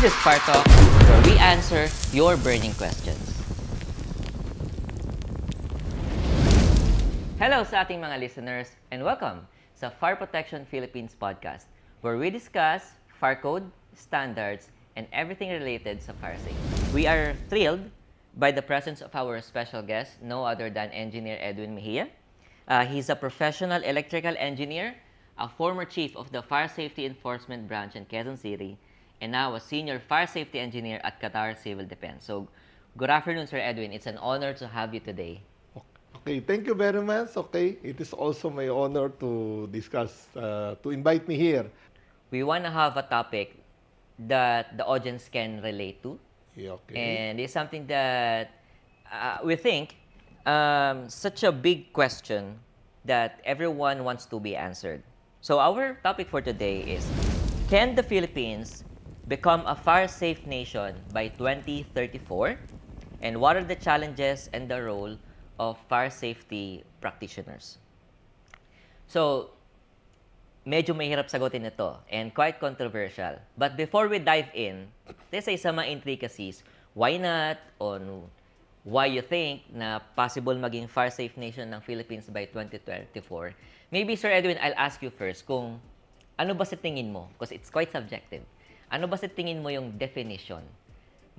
This is Far Talk, where we answer your burning questions. Hello sa ating mga listeners and welcome sa Fire Protection Philippines podcast, where we discuss fire code, standards, and everything related sa fire safety. We are thrilled by the presence of our special guest, no other than Engineer Edwin Mejia. He's a professional electrical engineer, a former chief of the Fire Safety Enforcement Branch in Quezon City, and now a senior fire safety engineer at Qatar Civil Defense. So, good afternoon, Sir Edwin. It's an honor to have you today. Okay, thank you very much. Okay, it is also my honor to discuss, to invite me here. We want to have a topic that the audience can relate to. Yeah, okay. And it's something that we think such a big question that everyone wants to be answered. So our topic for today is, can the Philippines become a fire-safe nation by 2034? And what are the challenges and the role of fire safety practitioners? So, medyo mahirap sagutin ito and quite controversial. But before we dive in, let's say sa mga intricacies, why not, on why you think na possible maging fire-safe nation ng Philippines by 2024. Maybe, Sir Edwin, I'll ask you first kung ano ba sa tingin mo, because it's quite subjective, ano ba sa tingin mo yung definition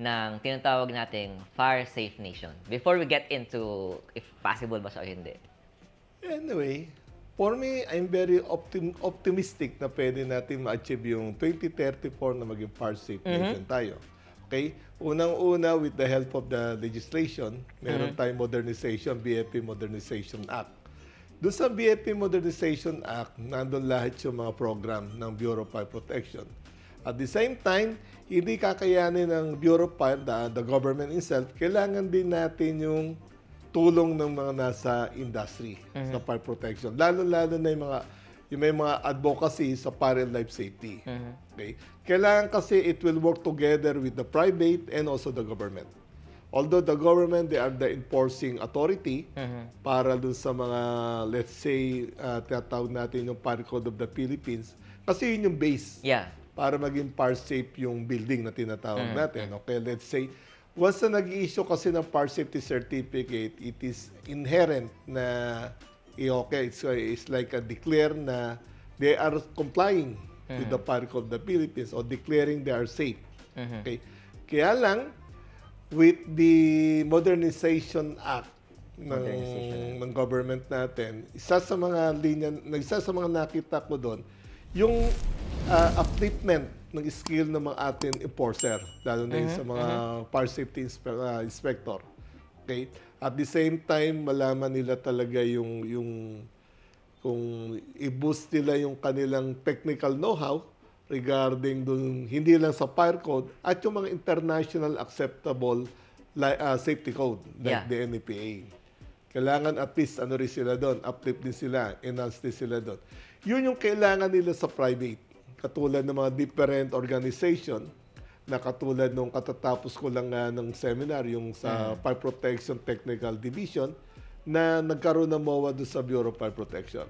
ng tinatawag nating fire-safe nation? Before we get into if possible ba siya o hindi. Anyway, for me, I'm very optimistic na pwede natin ma-achieve yung 2034 na maging fire-safe nation tayo. Okay? Unang-una, with the help of the legislation, meron tayong modernization, BFP Modernization Act. Doon sa BFP Modernization Act, nandun lahat yung mga program ng Bureau of Fire Protection. At the same time, hindi kakayanin ng Bureau of Fire, the government itself, kailangan din natin yung tulong ng mga nasa industry sa fire protection. Lalo-lalo na yung may mga advocacy sa fire and life safety. Okay? Kailangan kasi it will work together with the private and also the government. Although the government, they are the enforcing authority para dun sa mga, let's say, tinatawag natin yung Fire Code of the Philippines. Kasi yun yung base para maging fire safe yung building na tinatawag natin. Okay, let's say, once na nag-i-issue kasi ng fire safety certificate, it is inherent na, okay, it's like a declare na they are complying with the Fire Code of the Philippines or declaring they are safe. Okay, kaya lang, with the Modernization Act ng government natin, isa sa mga nakita ko doon, yung upliftment ng skill ng mga ating enforcer, lalo na sa mga fire safety inspector. Okay? At the same time, malaman nila talaga kung i-boost nila yung kanilang technical know-how regarding dun, hindi lang sa fire code, at yung mga international acceptable safety code like the NFPA. Kailangan at least rin sila doon, uplift din sila, enhance din sila doon. Yun yung kailangan nila sa private. Katulad ng mga different organization na katulad nung katatapos ko lang ng seminar, yung sa Fire Protection Technical Division, na nagkaroon ng MOA doon sa Bureau of Fire Protection.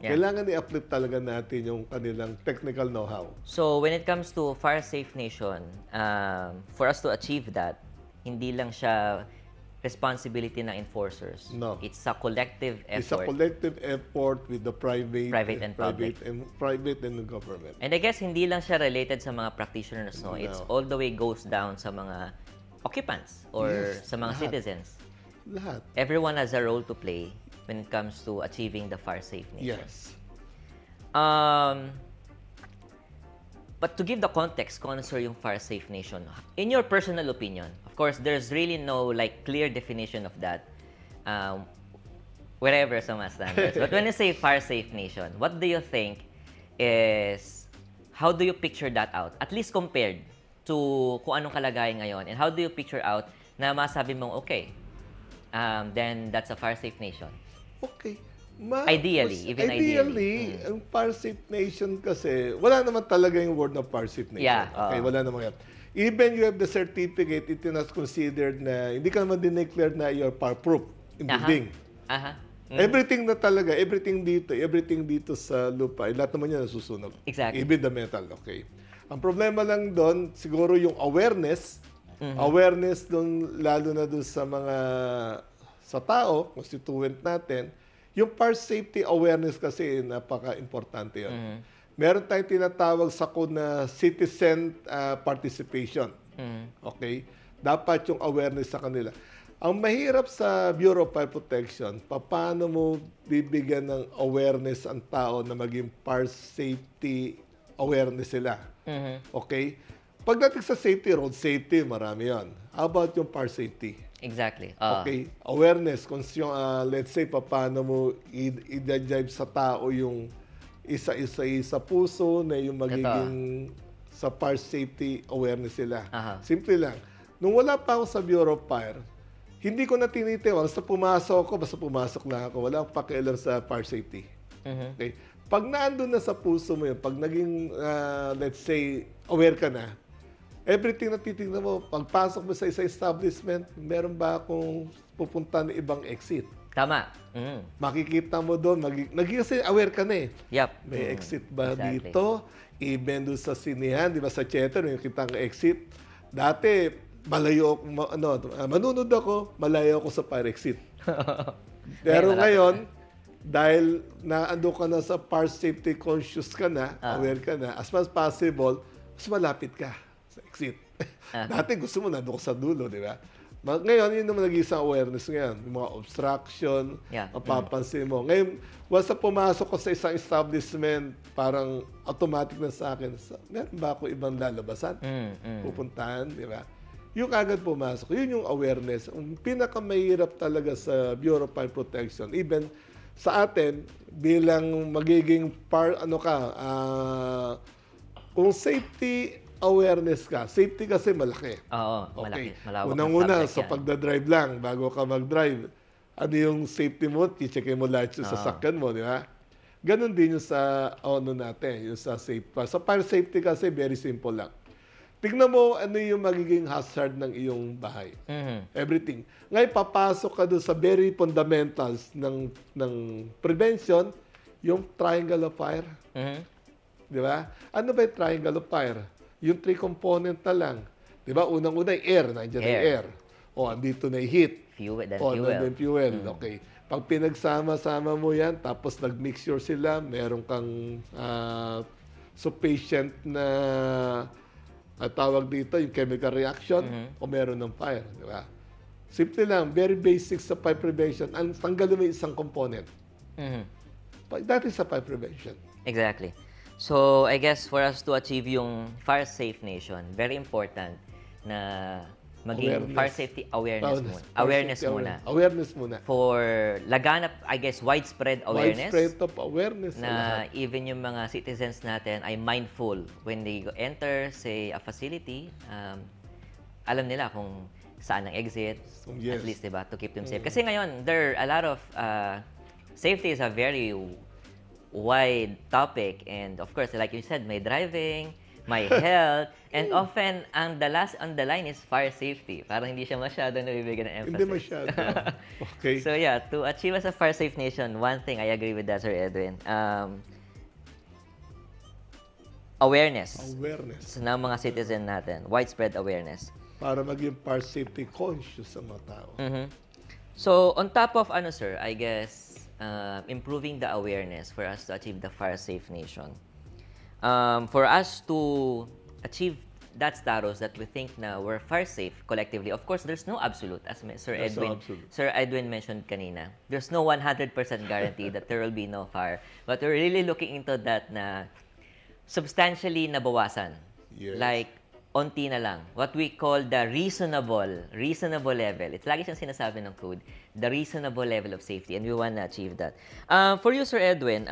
Kailangan i-uplift talaga natin yung kanilang technical know-how. So, when it comes to fire-safe nation, for us to achieve that, hindi lang siya responsibility ng enforcers. No. It's a collective effort. It's a collective effort with the private and public. Private and the government. And I guess hindi lang siya related sa mga practitioners, no? It's all the way goes down sa mga occupants or sa mga citizens. Lahat. Everyone has a role to play when it comes to achieving the fire-safe nation. Yes. But to give the context kung ano, sir, yung fire-safe nation, in your personal opinion, of course, there's really no like clear definition of that wherever sa mga standards. But when you say fire-safe nation, what do you think is, how do you picture that out? At least compared to kung anong kalagayan ngayon, and how do you picture out na masabi mong, okay, then that's a fire-safe nation? Okay. Ideally. Ang fire-safe nation kasi, wala naman talaga yung word na fire-safe nation. Okay, wala naman yan. Even you have the certificate, it is considered na, hindi ka naman dineclare na you're fire-proof in building. Everything na talaga, everything dito sa lupa, lahat naman yan nasusunog. Exactly. Even the metal, okay. Ang problema lang doon, siguro yung awareness, awareness doon, lalo na doon sa mga, sa tao, constituent natin, yung fire safety awareness kasi napaka-importante yun. Meron tayong tinatawag sa code na citizen participation. Okay? Dapat yung awareness sa kanila. Ang mahirap sa Bureau of Fire Protection, paano mo bibigyan ng awareness ang tao na maging fire safety awareness sila. Okay? Pagdating sa safety, road safety, marami yon. How about yung fire safety? Exactly. Okay? Awareness, kung let's say, paano mo i-drive sa tao yung isa-isa puso na yung magiging sa fire safety awareness sila. Simple lang. Nung wala pa ako sa Bureau of Fire, hindi ko na tinitiwala. Basta pumasok lang ako. Wala akong pakialam sa fire safety. Okay? Pag naandun na sa puso mo yun, pag naging, let's say, aware ka na, everything na titignan mo, pagpasok mo sa isang establishment, meron ba akong pupunta na ibang exit? Tama. Makikita mo doon, kasi aware ka na eh. Yep. May exit ba Exactly. dito? Even doon sa sinihan, di ba sa theater, yung kitang exit. Dati, malayo ako, manunod ako, malayo ako sa fire exit. Pero ngayon, dahil naando ka na sa fire safety conscious ka na, aware ka na, as much as possible, mas malapit ka sa exit. Dati gusto mo nandun ka sa dulo, di ba? Ngayon, yun naman nag-iisang awareness ngayon. Yung mga obstruction, mapapansin mo. Ngayon, once na pumasok ko sa isang establishment, parang automatic na sa akin, meron ba ako ibang lalabasan? Pupuntahan, di ba? Yung agad pumasok, yun yung awareness. Ang pinakamahirap talaga sa Bureau of Fire Protection, even sa atin, bilang magiging kung safety awareness ka, safety kasi malaki. Oo, malaki. Okay. Malawak Unang-una, sa yan. pagdadrive lang, bago ka mag-drive, ano yung safety mo, i-checkin mo lahat yung sasakyan mo, di ba? Ganon din yung sa natin, yung sa safe. Sa fire safety kasi, very simple lang. Tignan mo ano yung magiging hazard ng iyong bahay. Everything. Ngayon, papasok ka doon sa very fundamentals ng prevention, yung triangle of fire. Di ba? Ano ba yung triangle of fire? Yung 3 component na lang. Di ba? Unang-una yung air. Nandiyan na yung air. O, andito na yung heat. Fuel, then O, fuel. nandun yung fuel. Okay. Pag pinagsama-sama mo yan, tapos nag-mixture sila, meron kang sufficient na tawag dito, yung chemical reaction, o meron ng fire. Di ba? Simple lang, very basic sa fire prevention. Ang tanggalin mo yung isang component. That is sa fire prevention. Exactly. So, I guess for us to achieve yung fire safe nation, very important na maging fire safety awareness muna. Awareness muna. For laganap, I guess, widespread awareness. Widespread of awareness. Na even yung mga citizens natin ay mindful when they enter, say, a facility, alam nila kung saan ang exit, at least, diba, to keep them safe. Kasi ngayon, there are a lot of, safety is a very wide topic, and of course, like you said, may driving, may health, and often, ang the last on the line is fire safety. Parang hindi siya masyado nabibigyan ng emphasis. Hindi masyado. Okay. So yeah, to achieve as a fire safe nation, one thing, I agree with that, Sir Edwin, awareness. Awareness. Ng mga citizen natin, widespread awareness. Para maging fire safety conscious ang mga tao. So, on top of sir, I guess, improving the awareness for us to achieve the fire safe nation. For us to achieve that status that we think na we're fire safe collectively, of course, there's no absolute, as Sir Edwin mentioned kanina. There's no 100% guarantee that there will be no fire. But we're really looking into that na substantially nabawasan. Yes. Like, onti na lang. What we call the reasonable level. It's lagi siyang sinasabi ng code, the reasonable level of safety, and we want to achieve that. For you, Sir Edwin,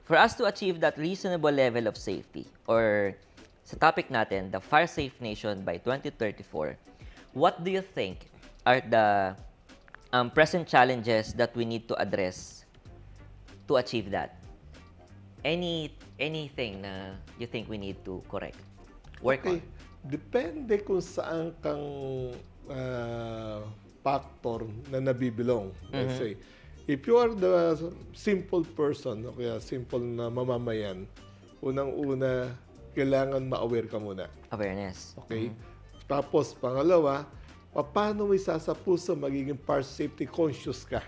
for us to achieve that reasonable level of safety, or sa topic natin, the Fire Safe Nation by 2034, what do you think are the present challenges that we need to address to achieve that? Anything na you think we need to correct? Work on? Depende kung saan kang factor na nabibilong. Let's say, if you are the simple person, o kaya simple na mamamayan, unang-una, kailangan ma-aware ka muna. Awareness. Okay? Tapos, pangalawa, paano mo isa sa puso magiging par safety conscious ka?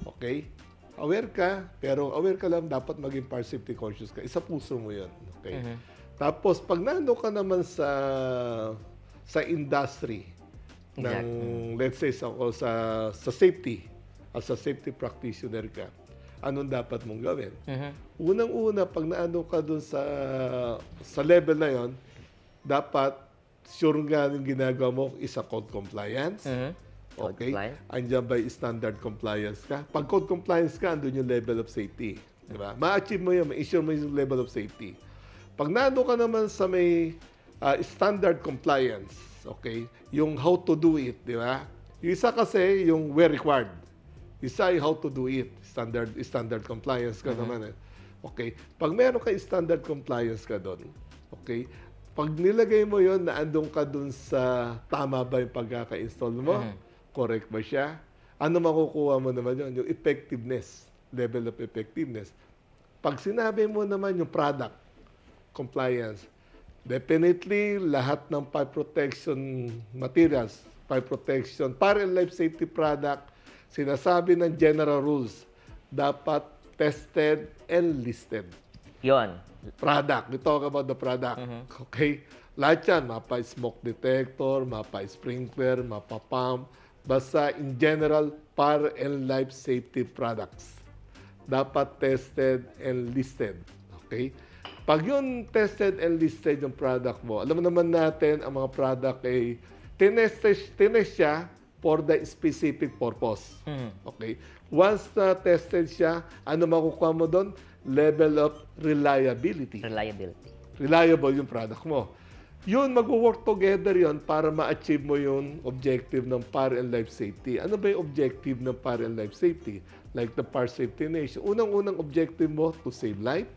Okay? Aware ka, pero aware ka lang, dapat maging par safety conscious ka. Isa puso mo yun. Okay? Tapos, pag nando ka naman sa industry, let's say, sa safety, as a safety practitioner ka, anong dapat mong gawin? Unang-una, pag naano ka dun sa level na yon, dapat sure nga yung ginagawa mo is a code compliance. Okay? Andiyan ba yung standard compliance ka? Pag code compliance ka, andun yung level of safety. Diba? Ma-achieve mo yun, ma-issue mo yung level of safety. Pag naano ka naman sa may standard compliance, okay? Yung how to do it, di ba? Yung isa kasi, yung where required. Isa yung how to do it. Standard compliance ka naman. Okay? Pag meron ka standard compliance ka doon, okay? Pag nilagay mo yon na andun ka doon sa tama ba yung pagkaka-install mo, correct ba siya? Ano makukuha mo naman yun? Yung effectiveness, level of effectiveness. Pag sinabi mo naman yung product compliance, definitely lahat ng fire protection materials, fire protection, fire and life safety product, sinasabi ng general rules, dapat tested and listed. Yon. Product. We talk about the product. Okay? Lahat yan. Mapa-smoke detector, mapa-sprinkler, mapa-pump. Basta in general, fire and life safety products. Dapat tested and listed. Okay? Pag yun tested and listed yung product mo, alam naman natin, ang mga product ay tinest siya for the specific purpose. Okay? Once na tested siya, ano makukuha mo doon? Level of reliability. Reliable yung product mo. Yun, mag-work together yun para ma-achieve mo yung objective ng fire and life safety. Ano ba yung objective ng fire and life safety? Like the Fire Safety Nation. Unang-unang objective mo, to save life.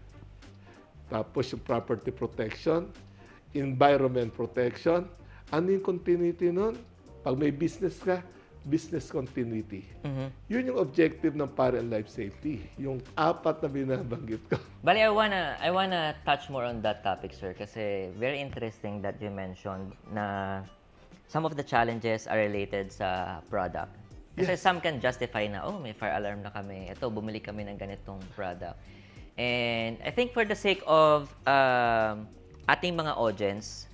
Tapos yung property protection, environment protection. Ano yung continuity nun? Pag may business ka, business continuity. Yun yung objective ng fire and life safety. Yung apat na binabanggit ko. Bali, I wanna touch more on that topic, sir, kasi very interesting that you mentioned na some of the challenges are related sa product. Kasi some can justify na, oh, may fire alarm na kami. Ito, bumili kami ng ganitong product. And I think for the sake of ating mga audience,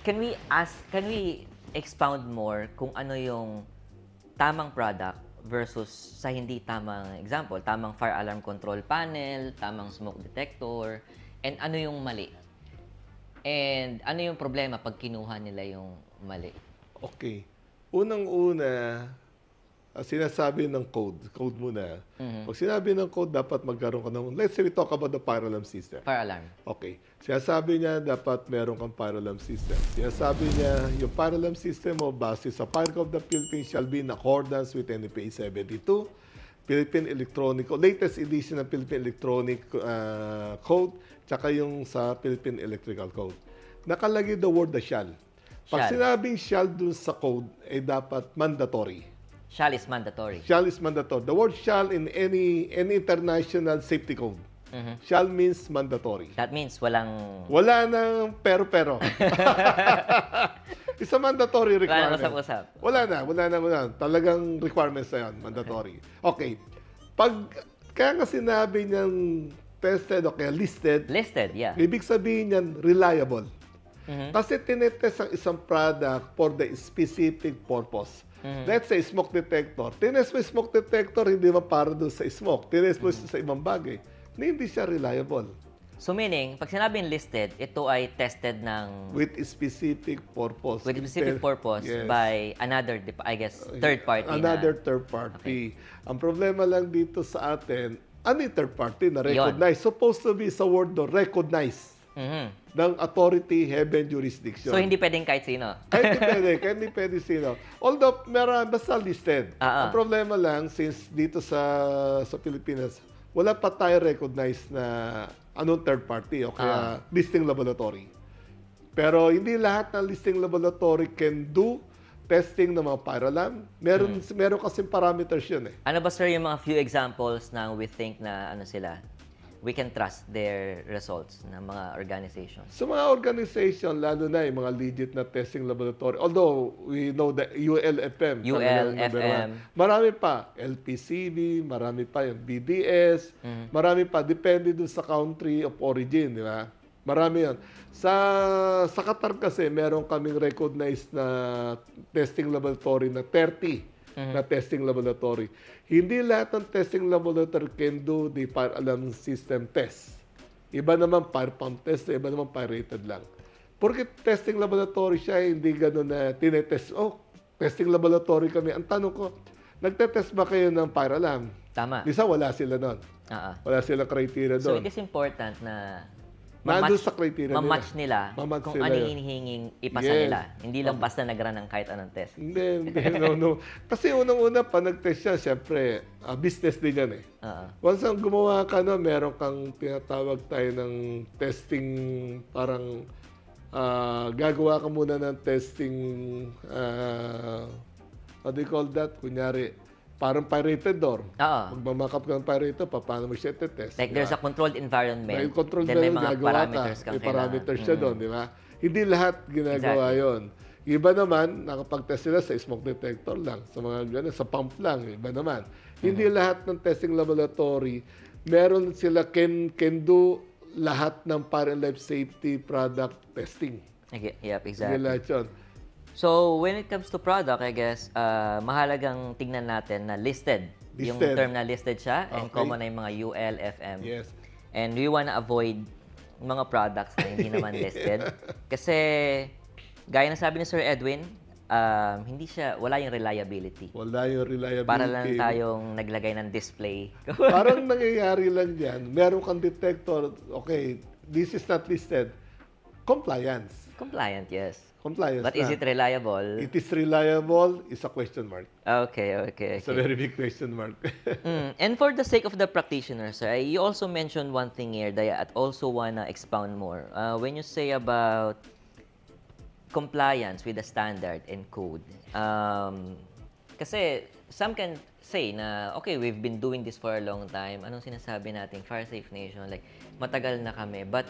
can we expound more kung ano yung tamang product versus sa hindi tamang example, tamang fire alarm control panel, tamang smoke detector, and ano yung mali? And ano yung problema pag kinuha nila yung mali? Okay. Unang-una, sinasabi ng code muna. Pag sinabi ng code, dapat magkaroon ka ng, let's say we talk about the fire alarm system. Fire alarm. Okay. Sinasabi niya, dapat meron kang fire alarm system. Sinasabi niya, yung fire alarm system mo, base sa Fire Code of the Philippines, shall be in accordance with NFPA 72, Philippine Electronic, latest edition ng Philippine Electronic Code, tsaka yung sa Philippine Electrical Code. Nakalagay the word the shall. Pag sinabing shall dun sa code, ay dapat mandatory. Shall is mandatory. Shall is mandatory. The word shall in any international safety code. Shall means mandatory. That means wala nang pero-pero. It's a mandatory requirement. Wala na usap-usap. Wala na. Talagang requirements na yan, mandatory. Okay. Kaya nga sinabi niyang tested o kaya listed. Listed, yeah. Ibig sabihin niyan, reliable. Kasi tinetest ang isang product for the specific purpose. Let's say, smoke detector. Tinest mo yung smoke detector, hindi mo para doon sa smoke. Tinest mo sa ibang bagay. Hindi siya reliable. So meaning, pag sinabing listed, ito ay tested ng... With specific purpose. With specific purpose by another, I guess, third party. Another third party. Okay. Ang problema lang dito sa atin, ano yung third party na recognize? Supposed to be sa word do, recognize. Ng authority, heaven, jurisdiction. So, hindi pwedeng kahit sino? Kahit hindi pwede sino. Although, basta listed. Ang problema lang, since dito sa Pilipinas, wala pa tayo recognize na anong third party o kaya listing laboratory. Pero hindi lahat ng listing laboratory can do testing ng mga fire alarm. Meron kasing parameters yun eh. Ano ba, sir, yung mga few examples na we think na ano sila? we can trust their results ng mga organizations? Sa mga organization, lalo na yung mga legit na testing laboratory, although we know that ULFM, talagang number ULFM. 1. Marami pa, LPCB, marami pa yung BDS, marami pa, depende dun sa country of origin, di ba? Marami yan. Sa Qatar kasi, meron kaming recognized na testing laboratory na 30 na testing laboratory. Hindi lahat ng testing laboratory can do the fire alarm system test. Iba naman fire pump test, iba naman fire rated lang. Porque testing laboratory siya, hindi gano'n na tinetest. Oh, testing laboratory kami. Ang tanong ko, nagtetest ba kayo ng fire alarm? Tama. Lisa, wala sila nun. Wala silang criteria So doon. it is important na Nandun sa criteria ma-match nila Ma-match kung sila ano yun. yung hinihinging ipasa Yes. nila. Hindi lang basta nag-run ng kahit anong test. Hindi, no. Kasi unang-una, pa nag-test siya, siyempre, business din yan eh. Once ang gumawa ka, no, meron kang tinatawag tayo ng testing, parang gagawa ka muna ng testing, what do you call that? Kunyari, parang pirated door. Magmamakap ka ng pirated, paano mo siya test? Like there's a controlled environment. May controlled Then may environment, mga gagawa parameters ka. kang May parameters siya doon, di ba? Hindi lahat ginagawa Exactly. yon. Iba naman, nakapag-test sila sa smoke detector lang, sa mga ganun, sa pump lang, iba naman. Hindi lahat ng testing laboratory, meron sila can do lahat ng fire and life safety product testing. Okay, Hindi yep, exactly. lahat yun. So, when it comes to product, I guess, mahalagang tignan natin na listed. Yung Listed. term na listed siya, and Okay. common na yung mga UL, FM. Yes. And we wanna avoid mga products na hindi naman listed. Kasi, gaya na sabi ni Sir Edwin, wala yung reliability. Wala yung reliability. Para lang tayong naglagay ng display. Parang nangyayari lang yan. Meron kang detector, okay, this is not listed. Compliance. Compliant, yes. Compliance But is na. it reliable? It is reliable is a question mark. Okay. It's a very big question mark. And for the sake of the practitioners, you also mentioned one thing here that I also wanna expound more. When you say about compliance with the standard and code, kasi some can say na, okay, we've been doing this for a long time. Anong sinasabi natin? Fire Safe Nation, like, matagal na kami. But,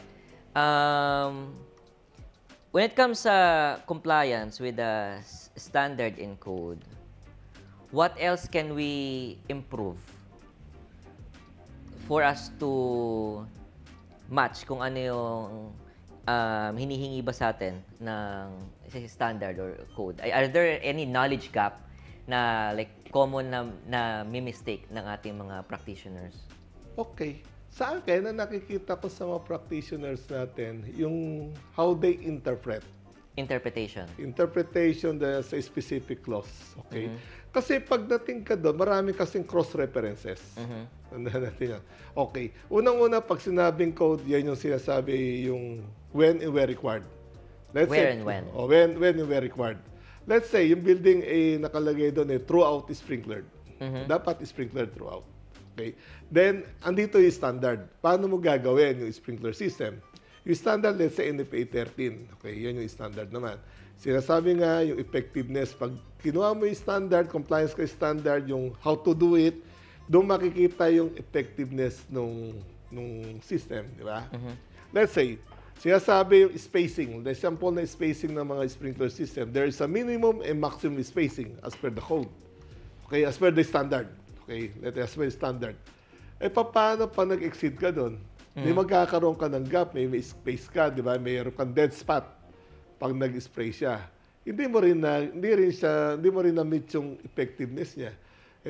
when it comes sa compliance with the standard and code, what else can we improve for us to match kung ano yung hinihingi ba sa atin ng standard or code? Are there any knowledge gap na like common na mistake ng ating mga practitioners? Okay. Sa akin, na nakikita ko sa mga practitioners natin, yung how they interpret. Interpretation. Interpretation sa specific clause. Okay? Kasi pagdating ka doon, marami kasing cross-references. Tandaan natin yan. Okay. Unang-una, pag sinabing code, yan yung sinasabi yung when and where required. Let's Where say, and when? When and where required. Let's say, yung building nakalagay doon throughout is sprinklered. Dapat sprinklered throughout. Okay? Then, andito yung standard. Paano mo gagawin yung sprinkler system? Yung standard, let's say, NFPA 13. Okay, yan yung standard naman. Sinasabi nga, yung effectiveness, pag kinuha mo yung standard, compliance ka yung standard, yung how to do it, doon makikita yung effectiveness nung system, di ba? Let's say, sinasabi yung spacing. The example na spacing ng mga sprinkler system, there is a minimum and maximum spacing as per the code. Okay, as per the standard. Okay, as per the standard. Paano pa nag-exceed ka doon? Di magkakaroon ka ng gap, may space ka, di ba? Mayroon kang dead spot pag nag-spray siya. Hindi mo rin na-meet yung effectiveness niya.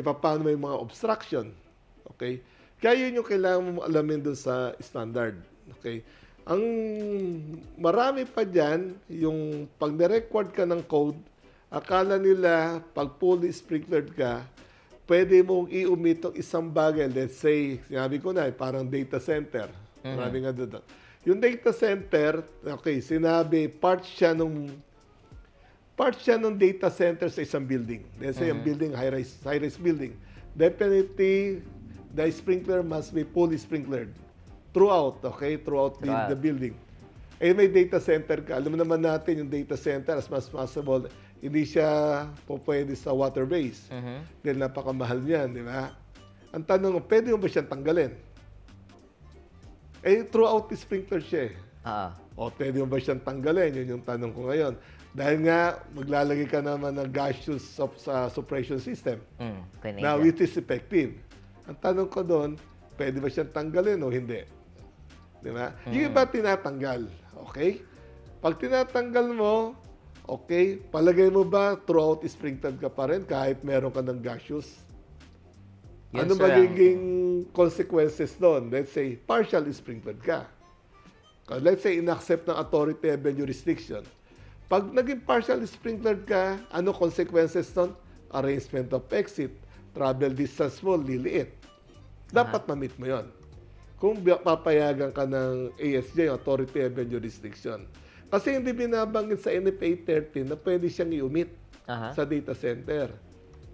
Paano may mga obstruction? Okay? Kaya yun yung kailangan mo alamin doon sa standard. Okay? Ang marami pa dyan, yung pag na-record ka ng code, akala nila pag fully sprinklered ka, pwede mong i-omit ang isang bagay. Let's say, sinabi ko na, parang data center. Marami nga doon. Yung data center, okay, sinabi, part siya nung data center sa isang building. Let's say, ang building, high-rise building. Definitely, the sprinkler must be fully sprinklered. Throughout, okay? Throughout the building. May data center ka. Alam naman natin yung data center, as much as possible, hindi siya pwede sa water base. Dahil napakamahal niyan, di ba? Ang tanong, pwede mo ba siyang tanggalin? throughout the sprinkler siya eh. Ah, O, pwede mo ba siyang tanggalin? Yun yung tanong ko ngayon. Dahil nga, maglalagay ka naman ng gaseous sa suppression system pwede na siya. which is effective. Ang tanong ko doon, pwede ba siyang tanggalin o hindi? Di ba? Yung iba tinatanggal. Okay? Pag tinatanggal mo, okay, palagay mo ba throughout sprinkled ka pa rin kahit meron ka ng gaseous? Yun, Ano sir, magiging consequences doon? Let's say, partial sprinkled ka. Let's say, inaccept ng authority and jurisdiction. Pag naging partial sprinkled ka, ano consequences doon? Arrangement of exit, travel distance mo, liliit. Dapat ma-meet mo yon. Kung papayagan ka ng ASJ, Authority and Jurisdiction. Kasi hindi binabanggit sa NFA 13 na pwede siyang i-omit sa data center.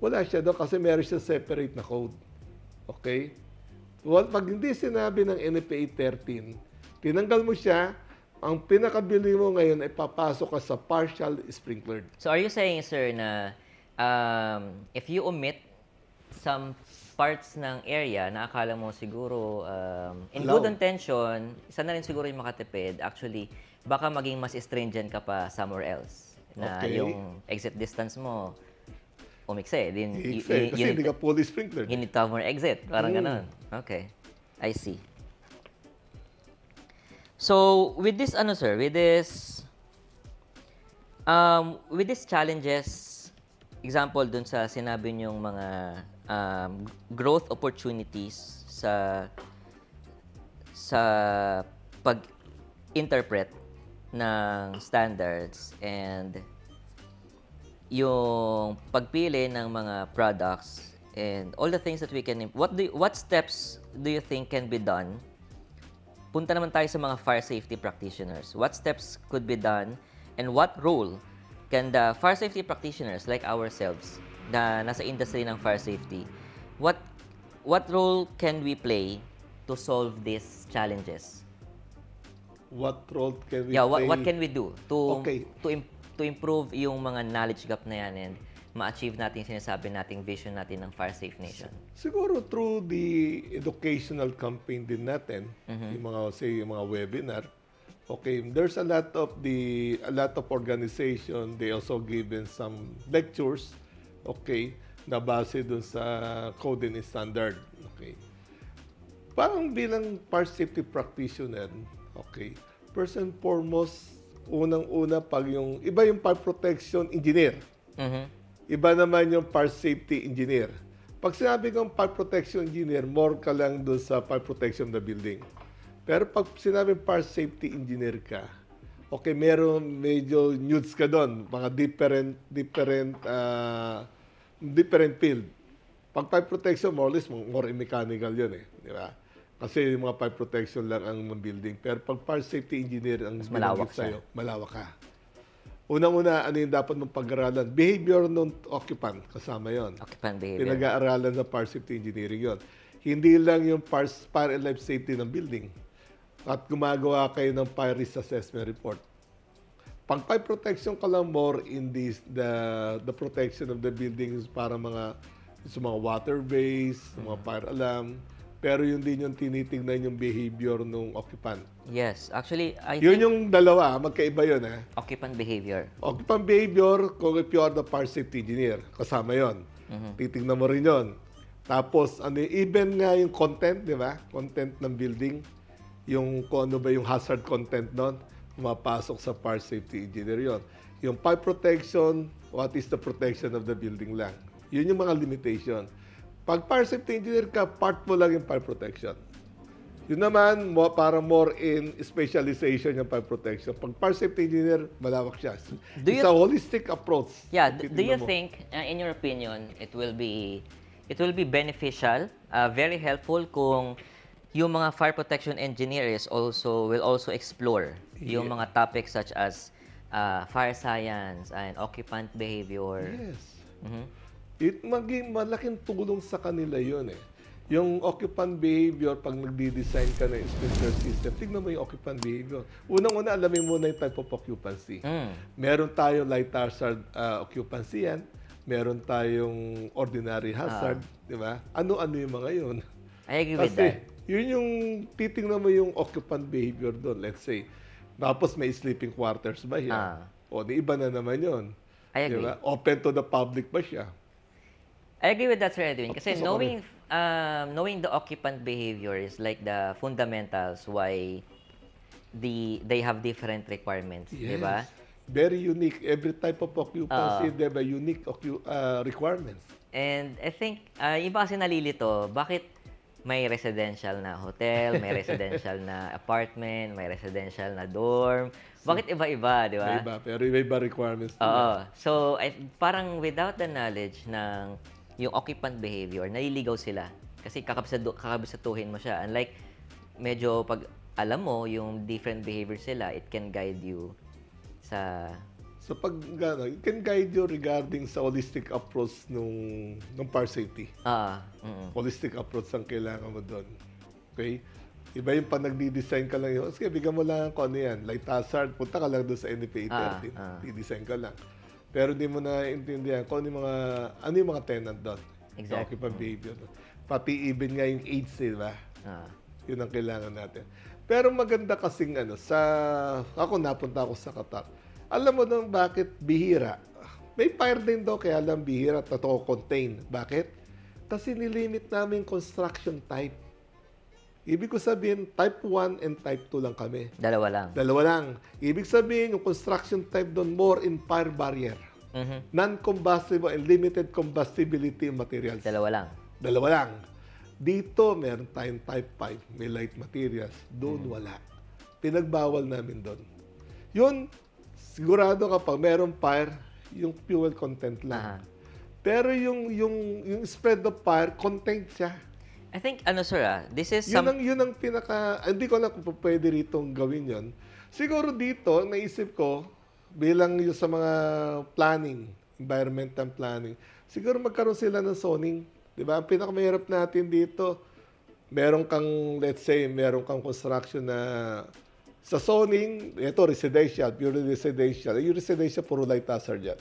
Wala siya doon kasi meron siya separate na code. Okay? Well, pag hindi sinabi ng NFA 13, tinanggal mo siya, ang pinakabili mo ngayon ay papasok ka sa partial sprinklered. So are you saying, sir, na if you omit some parts ng area na akala mo siguro in good intention, isa na rin siguro yung makatipid, actually, baka maging mas stringent ka pa somewhere else. Na yung exit distance mo, umikse. Kasi hindi ka fully sprinklered. You need to have more exit. Parang ganun. Okay. I see. So, with this, sir, with these challenges, example dun sa sinabi niyong mga growth opportunities sa pag-interpret ng standards and yung pagpili ng mga products and all the things that we can what steps do you think can be done? Punta naman tayo sa mga fire safety practitioners. What steps could be done and what role can the fire safety practitioners like ourselves na nasa industry ng fire safety, what role can we play to solve these challenges? What role can we Yeah, play? what can we do to Okay. to improve yung mga knowledge gap na yan and ma-achieve natin yung sinasabi nating vision natin ng Fire Safe Nation? Siguro through the educational campaign din natin, yung mga yung mga webinar. Okay, there's a lot of organization, they also given some lectures, okay, na base dun sa code and standard. Okay. Parang bilang fire safety practitioner, okay, first and foremost, unang-una pag yung iba yung fire protection engineer. Iba naman yung fire safety engineer. Pag sinabi kong fire protection engineer, more ka lang doon sa fire protection of the building. Pero pag sinabi fire safety engineer ka, okay, meron medyo nudes ka doon, mga different field. Pag fire protection, more or less, more mechanical yun eh. Di ba? Kasi yung mga fire protection lang ang building. Pero pag fire safety engineer ang malawak sa'yo, malawak ka. Unang-una, ano yung dapat mong pag-aralan? Behavior ng occupant, kasama yon. Occupant behavior. Pinag-aaralan sa fire safety engineering yon. Hindi lang yung fire and life safety ng building. At gumagawa kayo ng fire risk assessment report. Pag fire protection ka lang more in the protection of the buildings para sa mga waterways, mga fire alarm. Pero yun din yung tinitingnan yung behavior ng occupant. Yes, actually, I Yun think yung dalawa, magkaiba yun eh. occupant behavior. Occupant behavior, kung if you are the fire safety engineer, kasama yon. Titignan mo rin yon. Tapos, even nga yung content, di ba? Content ng building, yung kung ano ba yung hazard content doon, mapasok sa fire safety engineer yon. Yung fire protection, what is the protection of the building lang. Yun yung mga limitation. Pag fire safety engineer ka, part mo lang yung fire protection. Yun naman, para more in specialization yung fire protection. Pag fire safety engineer, malawak siya. It's a holistic approach. Yeah, do you think, in your opinion, it will be beneficial, very helpful kung yung mga fire protection engineers will also explore yung mga topics such as fire science and occupant behavior? Yes. Malaking tulong sa kanila yun eh. Yung occupant behavior, pag nagdi-design ka ng sprinkler system, tignan mo yung occupant behavior. Unang-una, alamin mo na yung type of occupancy. Meron tayo light hazard occupancy yan. Meron tayong ordinary hazard. Di ba? Ano-ano yung mga yun? I agree with that. Yun yung titingnan mo yung occupant behavior doon, let's say. Tapos may sleeping quarters ba siya? O di iba na naman yun. I Di agree. ba? Open to the public ba siya? I agree with that, Sir Edwin. Kasi Pasok kami. knowing the occupant behavior is like the fundamentals why they have different requirements, di ba? Very unique. Every type of occupancy, Oo. they have a unique requirements. And I think, iba kasi nalilito, bakit may residential na hotel, may residential na apartment, may residential na dorm. Bakit iba-iba, di ba? May iba, pero iba requirements Oo. nila. So, parang without the knowledge ng yung occupant behavior, naliligaw sila. Kasi kakabisatuhin mo siya. Unlike, medyo pag alam mo yung different behavior sila, it can guide you sa... So pag it can guide you regarding sa holistic approach nung par safety. Holistic approach ang kailangan mo doon. Okay? Iba yung pag nagdi-design ka lang yun. Sige, bigyan mo lang kung ano yan. Light hazard, punta ka lang doon sa NFA 13. Di-design ka lang. Pero hindi mo na intindihan kung ano yung mga tenant doon. Exactly. Occupant behavior. Pati even nga yung age, di ba? Yun ang kailangan natin. Pero maganda kasing ako napunta ako sa Qatar. Alam mo doon bakit bihira? May fire din daw kaya lang bihira at totoo contain. Bakit? Kasi nilimit namin construction type. Ibig ko sabihin, type 1 and type 2 lang kami. Dalawa lang. Dalawa lang. Ibig sabihin, yung construction type doon more in fire barrier. Non-combustible and limited combustibility materials. Dalawa lang. Dalawa lang. Dito, meron tayong type 5, may light materials. Doon, wala. Pinagbawal namin doon. Yun, sigurado kapag meron fire, yung fuel content lang. Pero yung spread of fire, contained siya. I think, sir, this is Yun ang pinaka, hindi ko alam kung pwede ritong gawin yon. Siguro dito, naisip ko, bilang yung sa mga planning, environmental planning, siguro magkaroon sila ng zoning. Diba? Ang pinakamahirap natin dito, meron kang, let's say, meron kang construction na sa zoning, ito residential, purely residential. Yung residential, puro light hazard yan.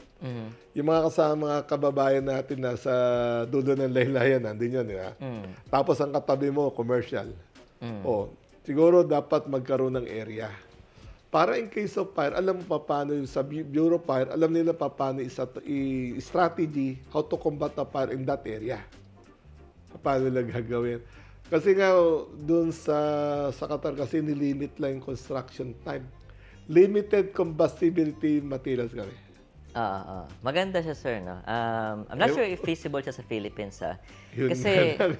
Yung mga kasama, mga kababayan natin na sa dulo ng laylayan, nandun yun, di ba? Tapos ang katabi mo, commercial. O, siguro dapat magkaroon ng area. Para in case of fire, alam mo pa paano yung sa Bureau of Fire, alam nila pa paano strategy, how to combat the fire in that area. Paano nila gagawin. Kasi nga, doon sa Qatar kasi nilimit lang yung construction time. Limited combustibility materials kami. Maganda siya, sir, no? I'm not sure if feasible siya sa Philippines, Yun Kasi, nga lang.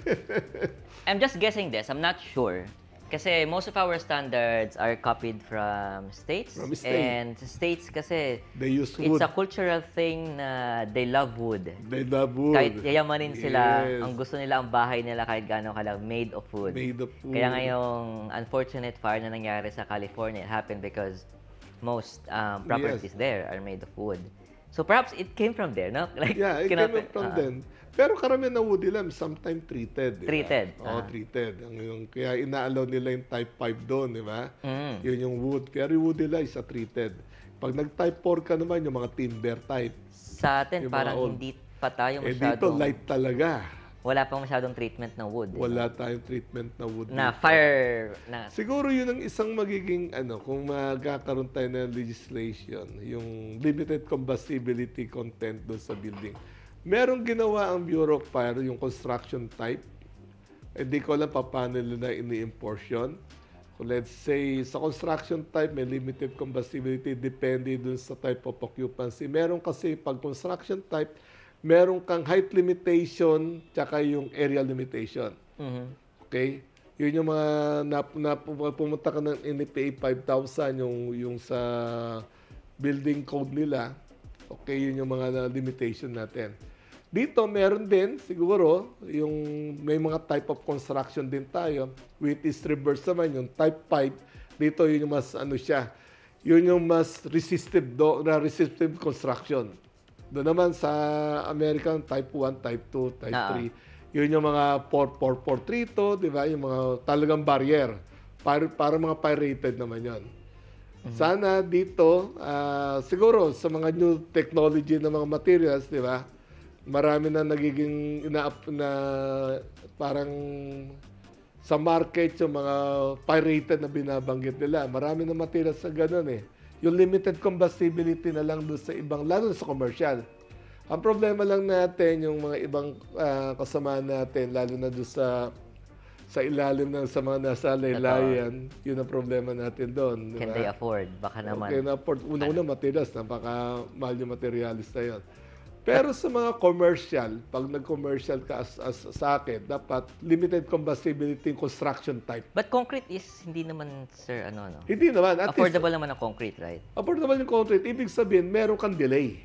I'm just guessing this. I'm not sure. Kasi most of our standards are copied from states. From state. And sa states kasi, They use it's wood. a cultural thing na they love wood. They love wood. Kahit yayamanin sila, Yes. ang gusto nila ang bahay nila kahit gaano kalang made of wood. Made of wood. Kaya ngayong unfortunate fire na nangyari sa California, it happened because most properties there are made of wood. So perhaps it came from there, no? Like, Yeah, it came from them. Pero karamihan na wood nila, sometimes treated. Diba? Treated. Oo, treated. Kaya ina-allow nila yung type 5 doon, di ba? Yun yung wood. Pero yung wood nila is a treated. Pag nag-type 4 ka naman, yung mga timber type. Sa atin, Yung parang mga old. hindi pa tayo Dito, masyadong... light talaga. Wala pang masyadong treatment ng wood. Wala tayong treatment na wood. Na dito. fire... na Siguro yun ang isang magiging, kung magkakaroon tayo ng legislation, yung limited combustibility content doon sa building. Merong ginawa ang Bureau of Fire, yung construction type. Hindi ko alam paano nila ini-enforce yun. Kung let's say, sa construction type, may limited combustibility, depende dun sa type of occupancy. Meron kasi, pag construction type, meron kang height limitation, tsaka yung area limitation. Okay? Yun yung mga pumunta ka ng NFPA 5,000, yung sa building code nila. Okay, yun yung mga limitation natin. Dito, meron din, siguro, yung may mga type of construction din tayo, which is reverse naman, yung type 5. Dito, yun yung mas, yun yung mas resistive construction. Doon naman sa American, type 1, type 2, type 3. Yun yung mga 4442, di ba? Yung mga talagang barrier. Para mga pirated naman yun. Sana dito, siguro sa mga new technology na mga materials, di ba? Marami na nagiging parang sa market yung mga pirated na binabanggit nila. Marami na materials sa ganun eh. Yung limited combustibility na lang doon sa ibang, lalo na sa commercial. Ang problema lang natin, yung mga ibang kasama natin, lalo na doon sa ilalim ng sa mga nasa laylayan, yun ang problema natin doon. Can they afford? Baka naman. Okay na afford. Una-una materials, napaka-mahal yung materials na yun. Pero sa mga commercial, pag nag-commercial ka sa akin, dapat limited combustibility construction type. But concrete is hindi naman, sir, Hindi naman. At affordable naman ang concrete, right? affordable yung concrete. Ibig sabihin, meron kang delay.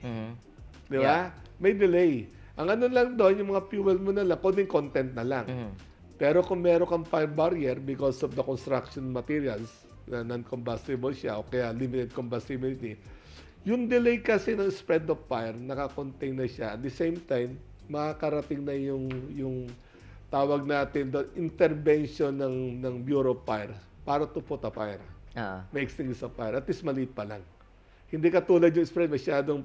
Di ba? May delay. Ang ano lang doon, yung mga fuel mo na lang, konting content na lang. Pero kung meron kang fire barrier because of the construction materials, na non-combustible siya, o kaya limited combustibility, yung delay kasi ng spread of fire, nakakontain na siya. At the same time, makakarating na yung tawag natin doon, intervention ng Bureau of Fire para to put a fire. May extinguish a fire. At least maliit pa lang. Hindi katulad yung spread, masyadong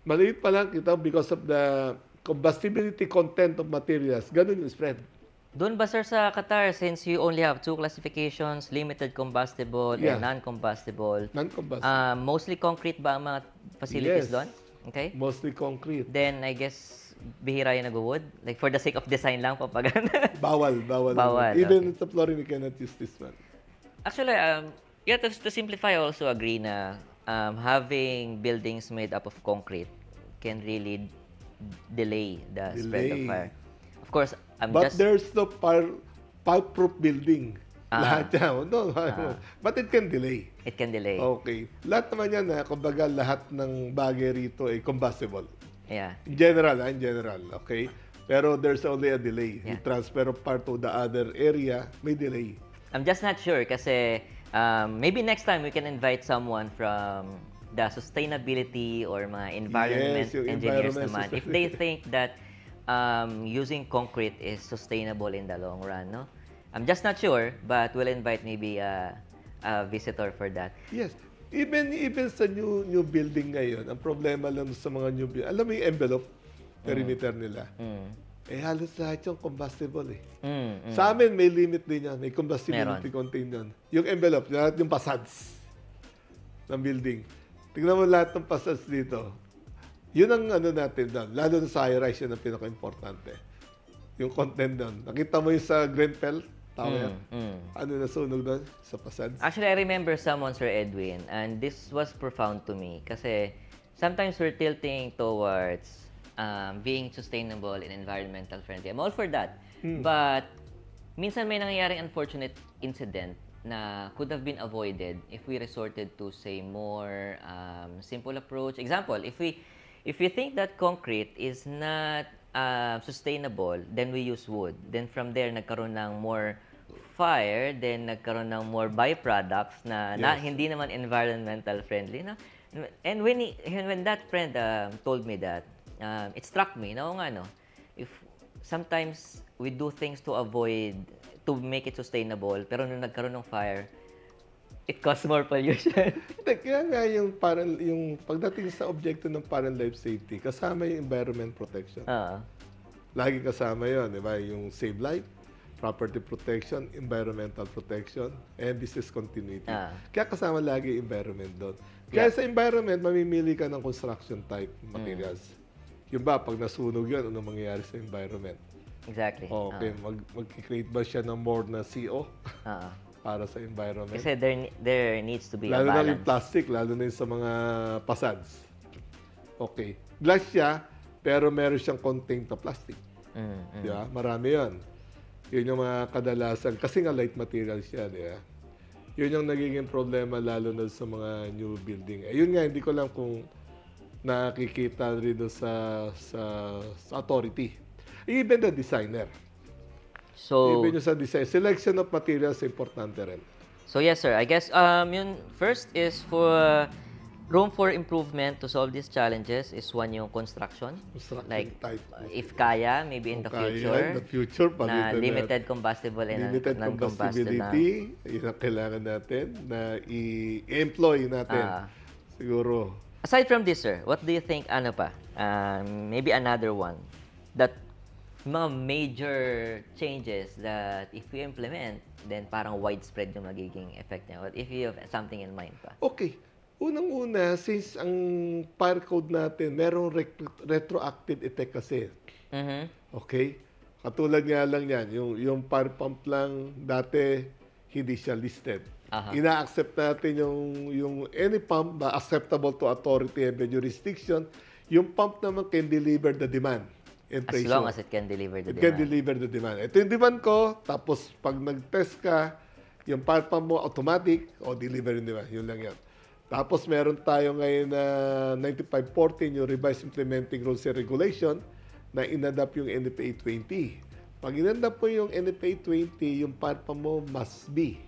maliit pa lang kita because of the combustibility content of materials. Ganun yung spread. Doon ba, sir, sa Qatar, since you only have two classifications, limited combustible and non-combustible, mostly concrete ba ang mga facilities doon? Okay. Mostly concrete. Then, I guess, bihira yung nag-wood? Like, for the sake of design lang, papagana? Bawal. Even sa flooring, we cannot use this one. Actually, to simplify, I also agree na having buildings made up of concrete can really delay the spread of fire. Of course, But there's no fire-proof building. Lahat yan. But it can delay. It can delay. Okay. Lahat naman yan, kumbaga lahat ng bagay rito ay combustible. Yeah. In general, okay? Pero there's only a delay. You transfer of part to the other area, may delay. I'm just not sure kasi maybe next time we can invite someone from the sustainability or mga environment engineers naman. If they think that using concrete is sustainable in the long run, no? I'm just not sure, but we'll invite maybe a visitor for that. Yes. Even sa new building ngayon, ang problema lang sa mga new building, alam mo yung envelope, perimeter nila. Halos lahat yung combustible eh. Sa amin, may limit din yan. May combustibility contain yan. Yung envelope, lahat yung facades ng building. Tingnan mo lahat ng facades dito. Yun ang ano natin doon. Lalo na sa high-rise, yun ang pinaka-importante. Yung content doon. Nakita mo yung sa Grenfell Tower? Ano nasunog doon? Sa facades? Actually, I remember someone, Sir Edwin, and this was profound to me. Kasi sometimes we're tilting towards being sustainable and environmental friendly. I'm all for that. But minsan may nangyayaring unfortunate incident na could have been avoided if we resorted to, say, more simple approach. Example, if we think that concrete is not sustainable, then we use wood. Then from there, nagkaroon ng more fire, then nagkaroon ng more byproducts na hindi naman environmental friendly. No? And when that friend told me that, it struck me, no, if sometimes we do things to make it sustainable, pero nung nagkaroon ng fire, it causes more pollution. Kaya nga yung pagdating sa objekto ng parent life safety, kasama yung environment protection. Lagi kasama yun, di ba? Yung save life, property protection, environmental protection, and business continuity. Kaya kasama lagi yung environment doon. Kaya sa environment, mamimili ka ng construction type materials. Yung ba, pag nasunog yun, ano mangyayari sa environment? Exactly. Okay, mag-create ba siya ng more na CO? Para sa environment. Kasi there needs to be lalo a balance. Lalo na yung plastic, lalo na yung sa mga facades. Okay. Glass siya, pero meron siyang contained na plastic. Di ba? Marami yun. Yun yung mga kadalasan. Kasi nga light material siya, di ba? Yun yung nagiging problema lalo na sa mga new building. Yun nga, hindi ko lang kung nakikita rin sa authority. Even the designer. So, even yung sa design, selection of materials importante rin. So yes, sir. I guess yun first is for room for improvement to solve these challenges is one yung construction. Like type. If kaya, maybe in the future, na limited combustible and non-combustible. Yun ang kailangan natin na i-employ natin. Siguro. Aside from this, sir, what do you think, maybe another one that mga major changes that if we implement, then parang widespread yung magiging effect niya. What if you have something in mind pa? Okay. Unang-una, since ang fire code natin, merong retroactive effect kasi. Mhm. Okay? Katulad nga lang yan, yung fire pump lang dati, hindi siya listed. Aha. Ina-accept natin yung any pump na acceptable to authority and the jurisdiction. Yung pump naman can deliver the demand and As ratio. long as it can deliver the It can demand. deliver the demand. Ito yung demand ko, tapos pag nag-test ka, yung fire pump mo automatic, o deliver yung demand. Yun lang yan. Tapos meron tayo ngayon na 9514, yung Revised Implementing Rules and Regulation, na inadapt yung NFPA 20. Pag inadapt po yung NFPA 20, yung fire pump mo must be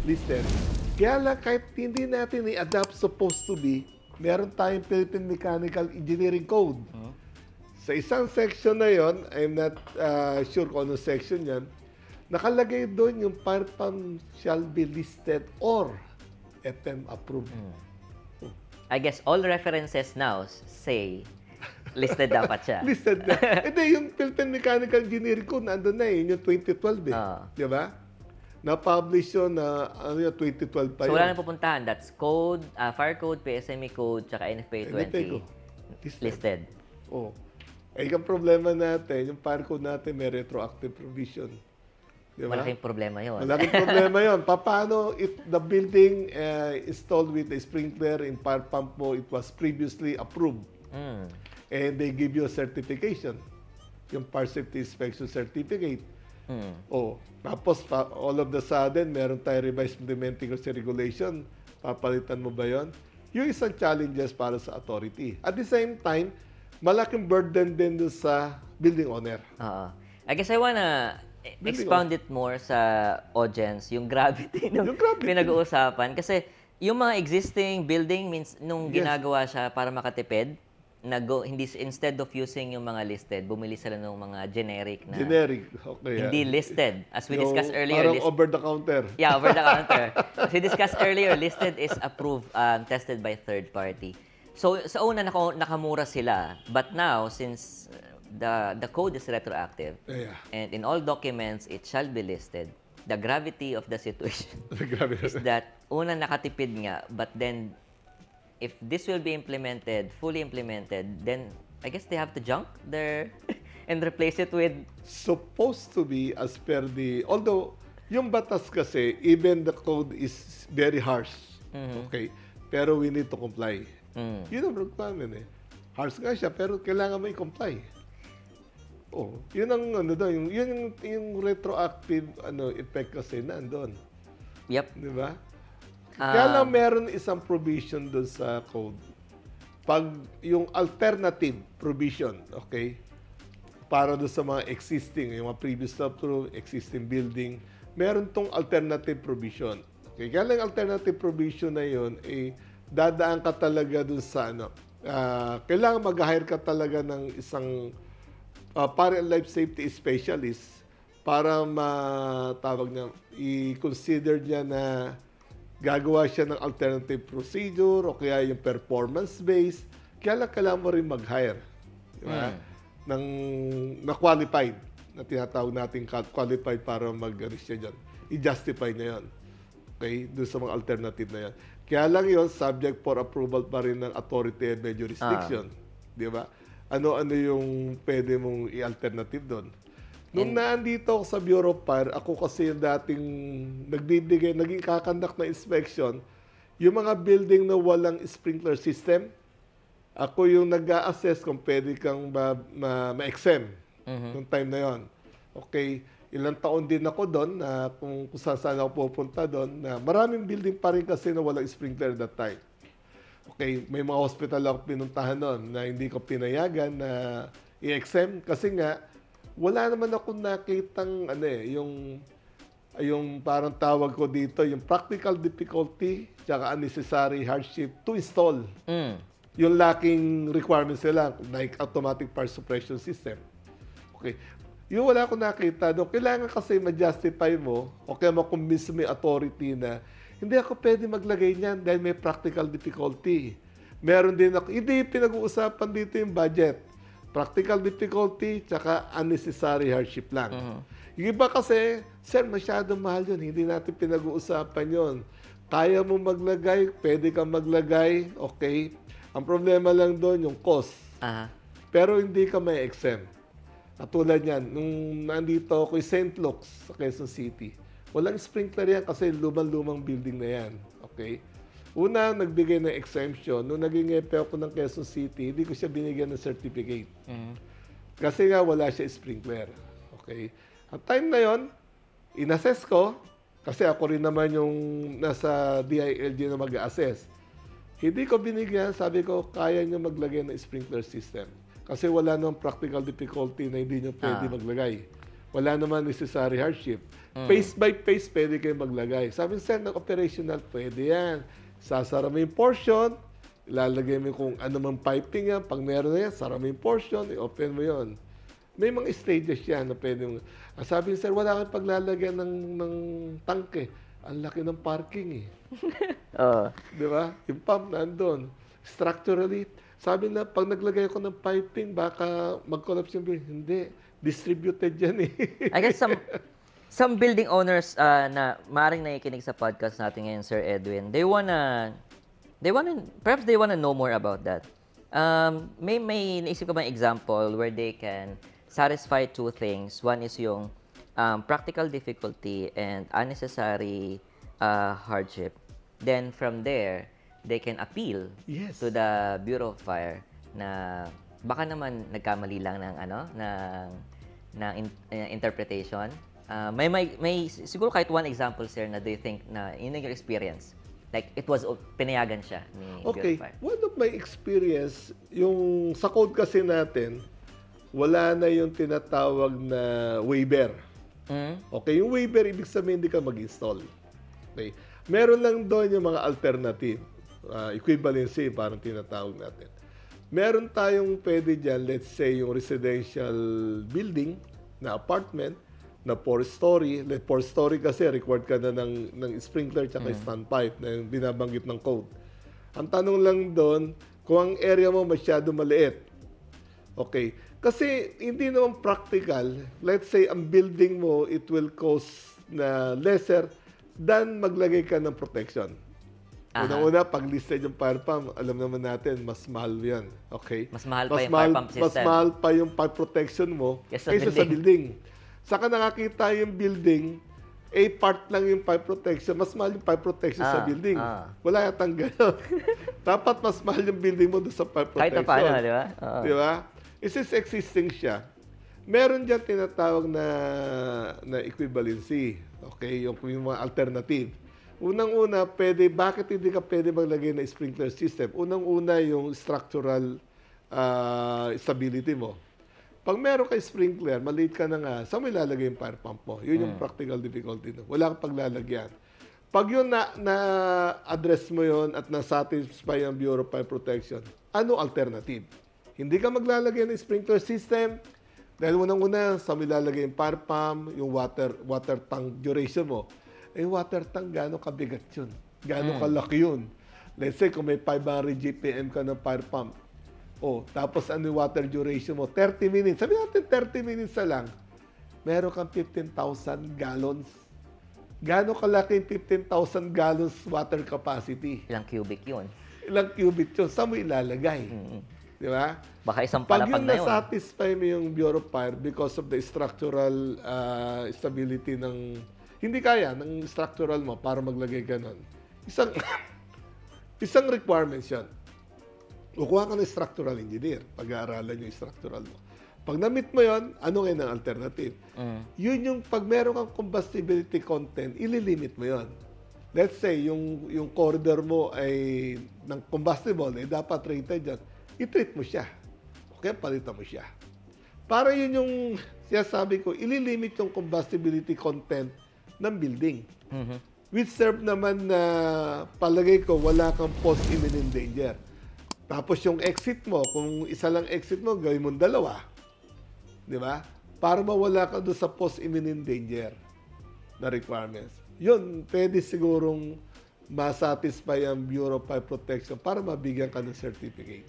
listed. Kaya lang kahit hindi natin i-adapt supposed to be, meron tayong Philippine Mechanical Engineering Code. Sa isang section na yon, I'm not sure kung anong section yan, nakalagay doon yung fire pump shall be listed or FM approved. I guess all references now say listed dapat siya. Listed na. Hindi, yung Philippine Mechanical Engineering Code, nandun na yun, yung 2012 eh. Ah. Di ba? Na-publish yun na, 2012 pa So yun. wala na pupuntahan. That's code, fire code, PSME code, tsaka NFPA 20. NFPA code. Listed. Oh. Eh, yung problema natin, yung fire code natin may retroactive provision. Di ba? Malaking problema yun. Malaking problema yun. Paano if the building installed with a sprinkler in fire pump mo, it was previously approved Mm. and they give you a certification, yung fire safety inspection certificate. Mm. Oh, tapos all of the sudden, meron tayo revised implementing rules and regulation. Papalitan mo ba yon? Yung isang challenges para sa authority. At the same time, malaking burden din doon sa building owner. I guess I wanna expound it more sa audience, yung gravity ng Yung gravity. pinag-uusapan. Kasi yung mga existing building means nung Yes. ginagawa siya para makatipid, hindi instead of using yung mga listed, bumili sila ng mga generic na Generic. Okay. hindi listed. As we Yung discussed earlier, parang over the counter. yeah, over the counter. As we discussed earlier, listed is approved, tested by third party. So sa una nakamura sila, but now since the code is retroactive Yeah. and in all documents it shall be listed, the gravity of the situation Grabe. is that una nakatipid nga, but then if this will be implemented, fully implemented, then I guess they have to junk their and replace it with Supposed to be as per the, although yung batas kasi, even the code is very harsh. Okay? Pero we need to comply. Yun ang requirement eh. Harsh nga siya, pero kailangan mo i-comply. Oh, yun ang ano doon, yung retroactive effect kasi nandoon. yep. Di ba? Kaya lang meron isang provision doon sa code. Pag yung alternative provision, okay, para doon sa mga existing, yung mga previous approved, existing building, meron tong alternative provision. Okay, kaya lang alternative provision na yun, dadaan ka talaga doon sa kailangan mag-hire ka talaga ng isang fire and life safety specialist para matawag niya, i-consider niya na gagawa siya ng alternative procedure o kaya yung performance-based. Kaya lang kailangan mo rin mag-hire. Di ba? Na-qualified. Na tinatawag natin qualified para mag-ano siya dyan. I-justify niya yun. Okay? Doon sa mga alternative na yan. Kaya lang yun, subject for approval pa rin ng authority and may jurisdiction. Di ba? Ano-ano yung pwede mong i-alternative doon. Nung naandito ako sa Bureau of Fire, ako kasi yung dating naging kakandak na inspection, yung mga building na walang sprinkler system, ako yung nag-a-assess kung pwede kang ma-exempt nung time na yon. Okay, ilang taon din ako doon na kung saan ako pupunta doon, na maraming building pa rin kasi na walang sprinkler that time. Okay, may mga hospital ako pinuntahan noon na hindi ko pinayagan na i-exempt kasi nga wala naman ako nakitang yung parang tawag ko dito, yung practical difficulty tsaka unnecessary hardship to install. Yung lacking requirements nila, like automatic fire suppression system. Okay. Yung wala akong nakita doon, kailangan kasi ma-justify mo o kaya ma-convince mo yung authority na hindi ako pwede maglagay niyan dahil may practical difficulty. Meron din ako, hindi pinag-uusapan dito yung budget. Practical difficulty, tsaka unnecessary hardship lang. Yung iba kasi, sir, masyadong mahal yun. Hindi natin pinag-uusapan yun. Kaya mo maglagay, pwede kang maglagay, okay. Ang problema lang doon, yung cost. Pero hindi ka may exempt. Katulad yan, nung nandito ako sa St. Luke's sa Quezon City, walang sprinkler yan kasi lumang-lumang building na yan. Okay? Una, nagbigay ng exemption. Nung naging epe ako ng Quezon City, hindi ko siya binigyan ng certificate. Kasi nga wala siya sprinkler. Okay? At time na yon, in-assess ko, kasi ako rin naman yung nasa DILG na mag-assess. Hindi ko binigyan, sabi ko, kaya nyo maglagay ng sprinkler system. Kasi wala namang practical difficulty na hindi nyo pwede maglagay. Wala naman necessary hardship. Phase by phase, pwede kayo maglagay. Sabi sir, ng operational, pwede yan. Sasara mo yung portion, ilalagay mo kung ano mang piping yan. Pag meron na yan, sara mo yung portion, i-open mo yon. May mga stages yan na pwede mo. Sabi sir, wala kang paglalagyan ng tangke. Ang laki ng parking eh. Di ba? Yung pump nandun. Structurally, sabi na, pag naglagay ako ng piping, baka mag-collapse yung building. Hindi. Distributed yan eh. I guess some building owners na maaaring nakikinig sa podcast natin ngayon, Sir Edwin, perhaps they wanna know more about that. May naisip ka ba example where they can satisfy two things? One is yung practical difficulty and unnecessary hardship. Then from there, they can appeal to the Bureau of Fire na baka naman nagkamali lang ng interpretation. May siguro kahit one example, sir, na do you think na in your experience, like it was pinayagan siya ni Bureau of Fire? One of my experience, yung sa code kasi natin, wala na yung tinatawag na waiver. Okay, yung waiver, ibig sabihin hindi ka mag-install. Okay. Meron lang doon yung mga alternative. Equivalency, parang tinatawag natin. Meron tayong pwede dyan, let's say, yung residential building na apartment na 4-story. 4-story kasi, required ka na ng sprinkler tsaka standpipe na yung binabanggit ng code. Ang tanong lang doon, kung ang area mo masyado maliit. Okay. Kasi hindi naman practical. Let's say, ang building mo, it will cost na lesser than maglagay ka ng protection. Una-una, pag listed yung fire pump, alam naman natin, mas mahal yan. Okay? Mas mahal pa yung fire pump system. Mas mahal pa yung fire protection mo kaysa sa building. Saka nakakita yung building, part lang yung fire protection, mas mahal yung fire protection sa building. Wala yatang gano'n. Dapat mas mahal yung building mo doon sa fire protection. Kahit na paano, di ba? Di ba? Is existing siya. Meron dyan tinatawag na equivalency. Okay? Yung mga alternative. Unang-una, bakit hindi ka pwede maglagay ng sprinkler system? Unang-una, yung structural stability mo. Pag meron kay sprinkler, maliit ka na nga, saan mo ilalagay yung fire pump mo? Yun yung practical difficulty. Wala kang paglalagyan. Pag yun na-address mo yun at na-satisfy ang Bureau of Fire Protection, ano alternative? Hindi ka maglalagay ng sprinkler system dahil unang-una, saan mo ilalagay yung fire pump, yung water tank duration mo. Water tank, gano'ng kabigat yun? Gano'ng kalaki yun? Let's say, kung may 500 GPM ka ng fire pump, tapos ano yung water duration mo? 30 minutes. Sabi natin 30 minutes na lang. Meron kang 15,000 gallons. Gano'ng kalaki yung 15,000 gallons water capacity? Ilang cubic yun? Ilang cubic yun? Saan mo ilalagay? Di ba? Baka isang palapag na yun. Pag yun na-satisfy mo yung Bureau of Fire because of the structural stability ng hindi kaya ng structural mo para maglagay ka nun. Isang requirements yan. Kukuha ka ng structural engineer. Pag-aaralan yung structural mo. Pag na-meet mo yun, ano ngayon ang alternative? Yun yung pag meron kang combustibility content, ililimit mo yun. Let's say, yung corridor mo ay ng combustible, dapat rated dyan. I-treat mo siya. Okay, palitan mo siya. Para yun yung, sabi ko, ililimit yung combustibility content ng building. Which serve naman na palagay ko wala kang post-imminent danger. Tapos yung exit mo, kung isa lang exit mo, gawin mong dalawa. Di ba? Para mawala ka doon sa post-imminent danger na requirements. Yun, pwede sigurong masatisfy ang Bureau of Fire Protection para mabigyan ka ng certificate.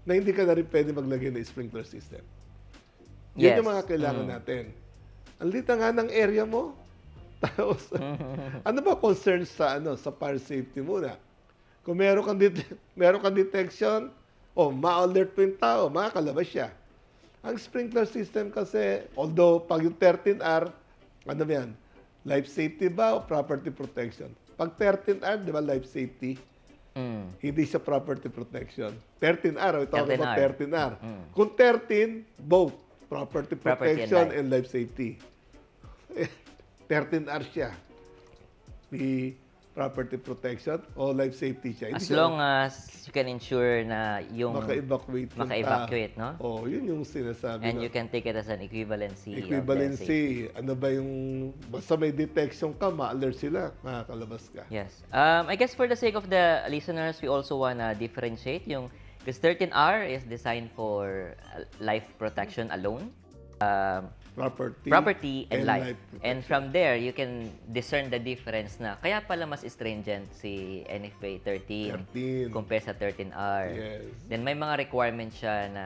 na hindi ka na rin pwede maglagay ng sprinkler system. Yun Yes. yung mga kailangan natin. Ang lita nga ng area mo. Tapos, ano ba concerns sa sa fire safety muna? Kung meron kang detection, ma-alert po yung tao, makakalabas siya. Ang sprinkler system kasi, although pag yung 13R, ano yan? Life safety ba o property protection? Pag 13R, di ba life safety? Hindi siya property protection. 13R, we're talking about 13R. Kung 13, both property protection and life safety. 13R siya. May property protection o life safety siya. As long as you can ensure na yung maka-evacuate. no? Yun yung sinasabi. And you can take it as an equivalency. Equivalency. Ano ba yung, basta may detection ka, ma-alert sila, makakalabas ka. Yes. I guess for the sake of the listeners, we also wanna differentiate yung, because 13R is designed for life protection alone. Property and life. And from there, you can discern the difference na kaya pala mas stringent si NFPA 13 compare sa 13R. Yes. Then may mga requirements siya na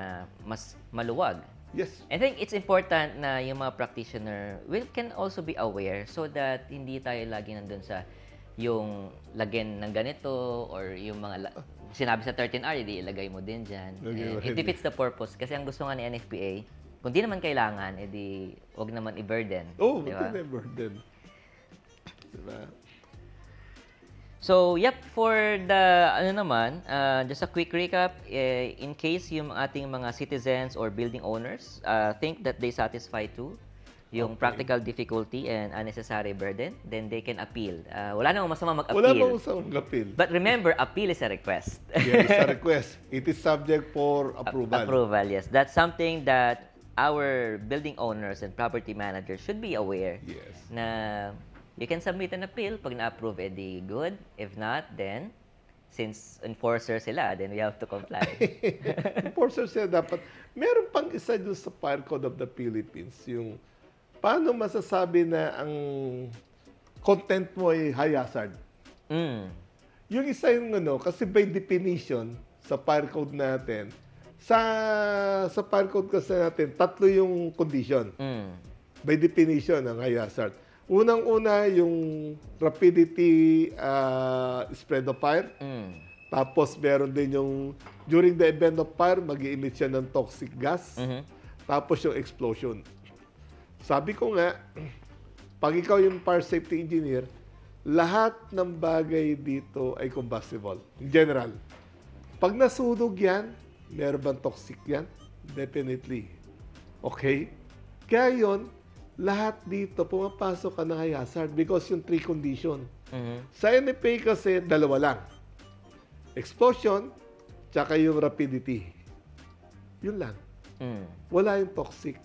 mas maluwag. Yes. I think it's important na yung mga practitioner can also be aware so that hindi tayo lagi nandun sa yung lagyan ng ganito or yung mga sinabi sa 13R, hindi ilagay mo din dyan. It defeats the purpose. Kasi ang gusto nga ni NFPA, kung di naman kailangan, edi wag naman i-burden. Diba? Wag i-burden. Diba? So, yep, for the, just a quick recap, in case yung ating mga citizens or building owners think that they satisfy too yung practical difficulty and unnecessary burden, then they can appeal. Wala namang masama mag-appeal. Wala namang masama mag-appeal. But remember, appeal is a request. Yeah, it's a request. It is subject for approval. Approval, yes. That's something that our building owners and property managers should be aware. Yes. Na you can submit an appeal. Pag na-approve, edi good. If not, then since enforcer sila, then we have to comply. Enforcer sila dapat. Meron pang isa dun sa Fire Code of the Philippines, yung paano masasabi na ang content mo ay high hazard. Yung isa yung kasi by definition sa Fire Code natin, sa Fire Code kasi natin, 3 yung condition. By definition ng high hazard. Unang-una, yung rapidity spread of fire. Tapos, meron din yung, during the event of fire, mag-i-emit siya ng toxic gas. Tapos, yung explosion. Sabi ko nga, pag ikaw yung fire safety engineer, lahat ng bagay dito ay combustible. In general. Pag nasunog yan, meron bang toxic yan? Definitely. Okay? Kaya yun, lahat dito, pumapasok ka ng high hazard because yung 3 condition. Sa NFPA kasi, 2 lang. Explosion, tsaka yung rapidity. Yun lang. Wala yung toxic.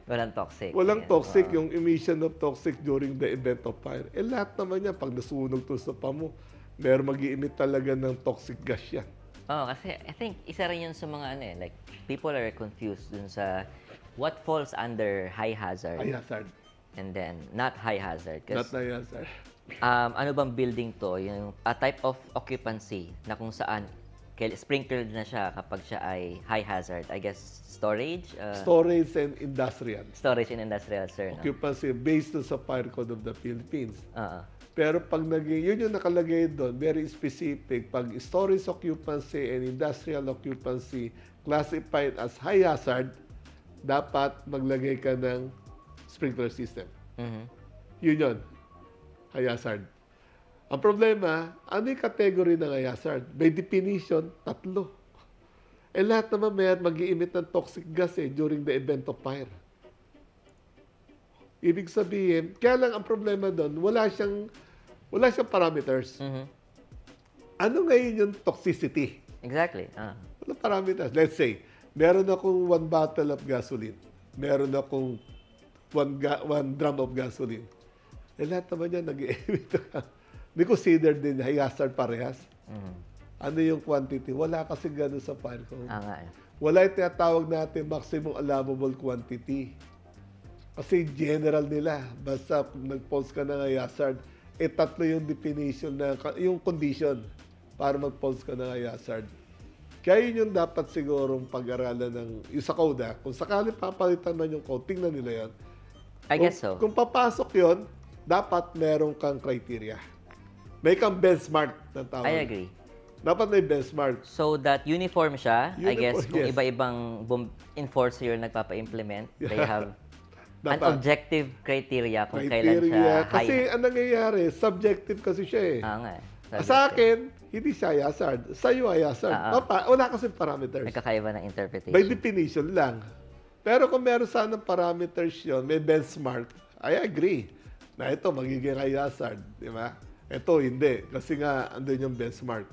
Walang toxic. Walang toxic, yung emission of toxic during the event of fire. Lahat naman yan, pag nasunog to sa pamo, meron mag-i-emit talaga ng toxic gas yan. Kasi I think isa rin yun sa mga like people are confused dun sa what falls under high hazard. High hazard. And then not high hazard. Not high hazard. Ano bang building to? Yung a type of occupancy na kung saan sprinkled na siya kapag siya ay high hazard. I guess storage? Storage and industrial. Storage and industrial, sir. Occupancy based sa Fire Code of the Philippines. Pero pag yun yung nakalagay doon, very specific. Pag storage occupancy and industrial occupancy classified as high hazard, dapat maglagay ka ng sprinkler system. Yun yun. High hazard. Ang problema, ano yung category ng high hazard? By definition, 3. Lahat naman mag-i-emit ng toxic gas during the event of fire. Ibig sabihin, kaya lang ang problema doon, wala siyang parameters. Ano ngayon yung toxicity? Exactly. Walang parameters. Let's say, meron akong 1 bottle of gasoline. Meron akong 1 drum of gasoline. Lahat naman yan nag-i-emit. May consider din high hazard parehas. Ano yung quantity? Wala kasi gano'n sa fire code. Wala yung tinatawag natin maximum allowable quantity. Kasi general nila, basta nag-pulse ka ng high hazard, 3 yung definition, yung condition para mag-pulse ka ng high hazard. Kaya yun yung dapat sigurong pag-aralan ng yung sa code. Kung sakali papalitan man yung code, tingnan nila yan. I guess so. Kung papasok yon, dapat meron kang criteria. May kang benchmark na tawag. I agree. Dapat may benchmark. So that uniform siya, I guess, Uniform, kung yes. iba-ibang enforcer yung nagpapa-implement, they have an Dapat. objective criteria kung kailan siya Kasi high. ang nangyayari, subjective kasi siya eh. Ah, nga. Sa akin, hindi siya ay hazard. Sa iyo ay hazard. Wala kasi parameters. Nagkakaiba ng interpretation. By definition lang. Pero kung meron sanang parameters yun, may benchmark, I agree na ito magiging high hazard. Di ba? Ito, hindi. Kasi nga, andun yung benchmark.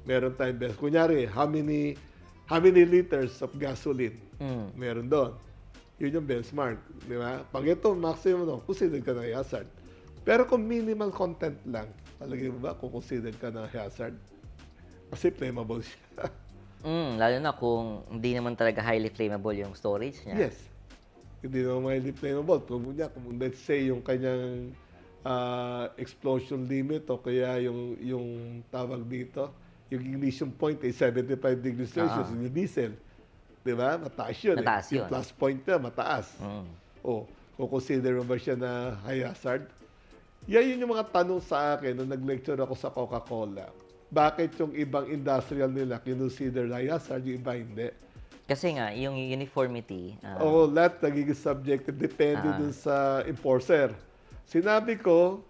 Meron tayong benchmark. Kunyari, how many liters of gasoline? Meron doon. Yun yung benchmark. Di ba? Pag ito, maximum, no, consider ka na high hazard. Pero kung minimal content lang, palagay mo ba kung consider ka na hazard? Kasi flammable siya. Lalo na kung hindi naman talaga highly flammable yung storage niya. Yes. Hindi naman highly flammable. Kung let's say yung kanyang explosion limit o kaya yung tawag dito, yung ignition point ay 75 degrees Celsius, yung diesel. Di ba? Mataas yun. Mataas yun. Yung plus point niya, mataas. O, kung consider mo ba siya na high hazard? Yan yung mga tanong sa akin nung nag-lecture ako sa Coca-Cola. Bakit yung ibang industrial nila kinonsider high hazard, yung iba hindi? Kasi nga, yung uniformity. Oo, lahat nagiging subjective. Depende dun sa enforcer. Sinabi ko,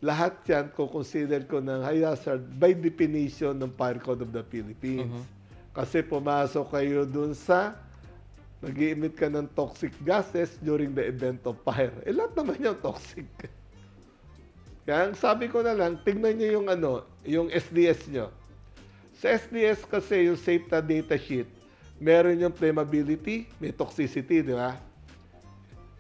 lahat yan kung consider ko ng high hazard by definition ng Fire Code of the Philippines. Kasi pumasok kayo dun sa nag-i-emit ka ng toxic gases during the event of fire. Lahat naman yung toxic. Kaya ang sabi ko na lang, tignan nyo yung SDS nyo. Sa SDS kasi yung SAFETA data sheet, meron yung flammability, may toxicity, di ba?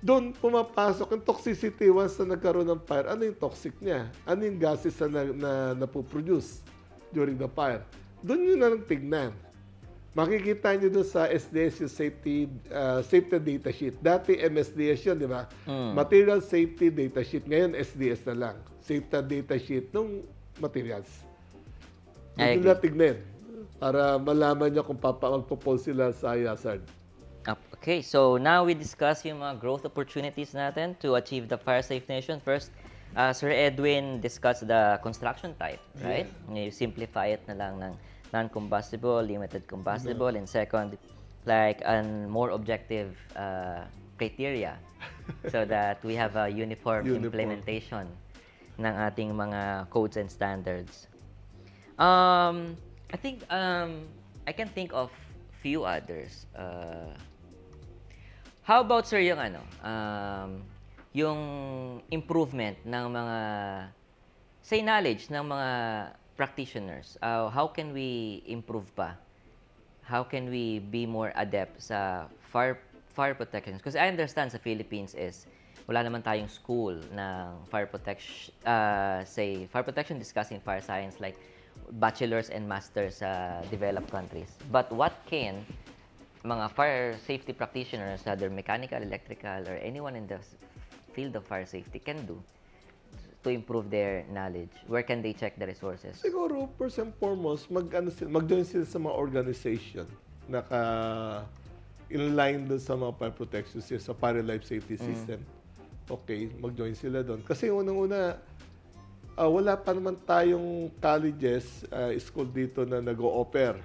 Doon pumapasok yung toxicity once na nagkaroon ng fire. Ano yung toxic niya? Ano yung gases na napoproduce during the fire? Doon nyo na lang tignan. Makikita nyo doon sa SDS yung safety data sheet. Dati MSDS yun, di ba? Material Safety Data Sheet. Ngayon SDS na lang. Safety data sheet ng materials. Doon nyo na tignan. Para malaman nyo kung magpo-fall sila sa hazard. Okay, so now we discuss yung mga growth opportunities natin to achieve the fire safe nation. First, Sir Edwin discussed the construction type, right? You simplify it na lang ng non-combustible, limited combustible, and second, like a more objective criteria so that we have a uniform implementation ng ating mga codes and standards. I think I can think of few others. How about sir yung improvement ng mga say knowledge ng mga practitioners? How can we improve pa? How can we be more adept sa fire protection? Because I understand sa Philippines is wala naman tayong school ng fire protection, fire protection discussing fire science like bachelors and masters sa developed countries. But what can mga fire safety practitioners, either mechanical, electrical, or anyone in the field of fire safety can do to improve their knowledge? Where can they check the resources? Siguro, first and foremost, mag-join sila sa mga organization na in-line doon sa mga fire protection system, sa fire life safety system. Okay, mag-join sila doon. Kasi unang-una, wala pa naman tayong colleges, school dito na nag-o-offer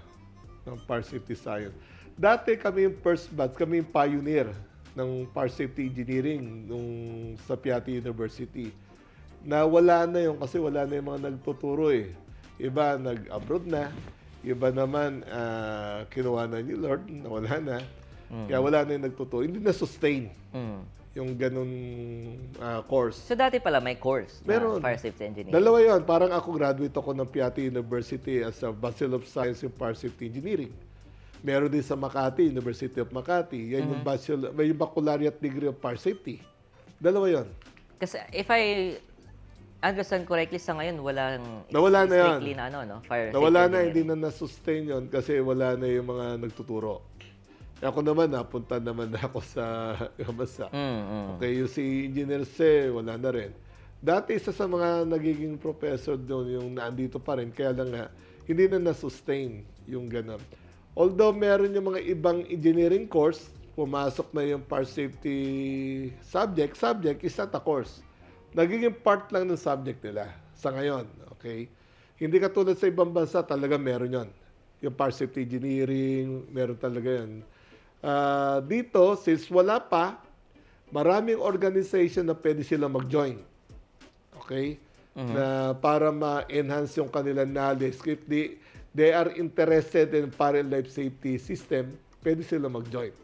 ng fire safety science. Dati kami yung first batch, kami yung pioneer ng fire safety engineering sa Piatti University. Na wala na yun kasi wala na yung mga nagtuturo eh. Iba nag-abroad na, iba naman kinuha na ni Lord, wala na. Kaya wala na yung nagtuturo. Hindi na-sustain yung ganun course. So dati pala may course Meron. na fire safety engineering. Dalawa yun. Parang ako graduate ako ng Piatti University as a Bachelor of Science in Fire Safety Engineering. Meron din sa Makati, University of Makati. Yan yung bachelor, may baccalaureate degree of fire safety. Dalawa yun. Kasi if I understand correctly, sa ngayon walang Nawala na yan. strictly na fire Nawala safety na, hindi engineering. na na-sustain yun kasi wala na yung mga nagtuturo. Ako naman, napunta naman ako sa Masa. Okay, yung si Engineer Se, wala na rin. Dati, isa sa mga nagiging professor doon, yung naandito pa rin, kaya lang nga, hindi na na-sustain yung ganun. Although meron yung mga ibang engineering course, pumasok na yung fire safety subject is not a course. Nagiging part lang ng subject nila sa ngayon. Okay? Hindi katulad sa ibang bansa, talaga meron yon. Yung fire safety engineering, meron talaga yun. Dito, since wala pa, maraming organization na pwede sila mag-join. Okay? Na para ma-enhance yung kanilang knowledge. If they are interested in fire and life safety system, pwede sila mag-join.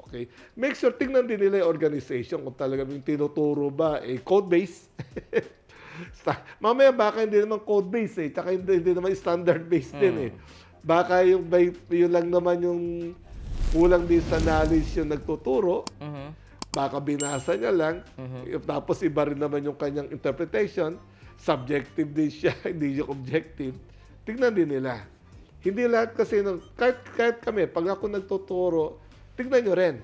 Okay? Make sure, tingnan din nila yung organization kung talaga yung tinuturo ba, code-based. Mamaya baka hindi naman code-based tsaka hindi naman standard-based din Baka yun lang naman yung kulang din sa knowledge yung nagtuturo. Baka binasa niya lang. Tapos iba rin naman yung kanyang interpretation. Subjective din siya, hindi yung objective. Tignan din nila. Hindi lahat kasi, kahit kami, pag ako nagtuturo, tignan nyo rin.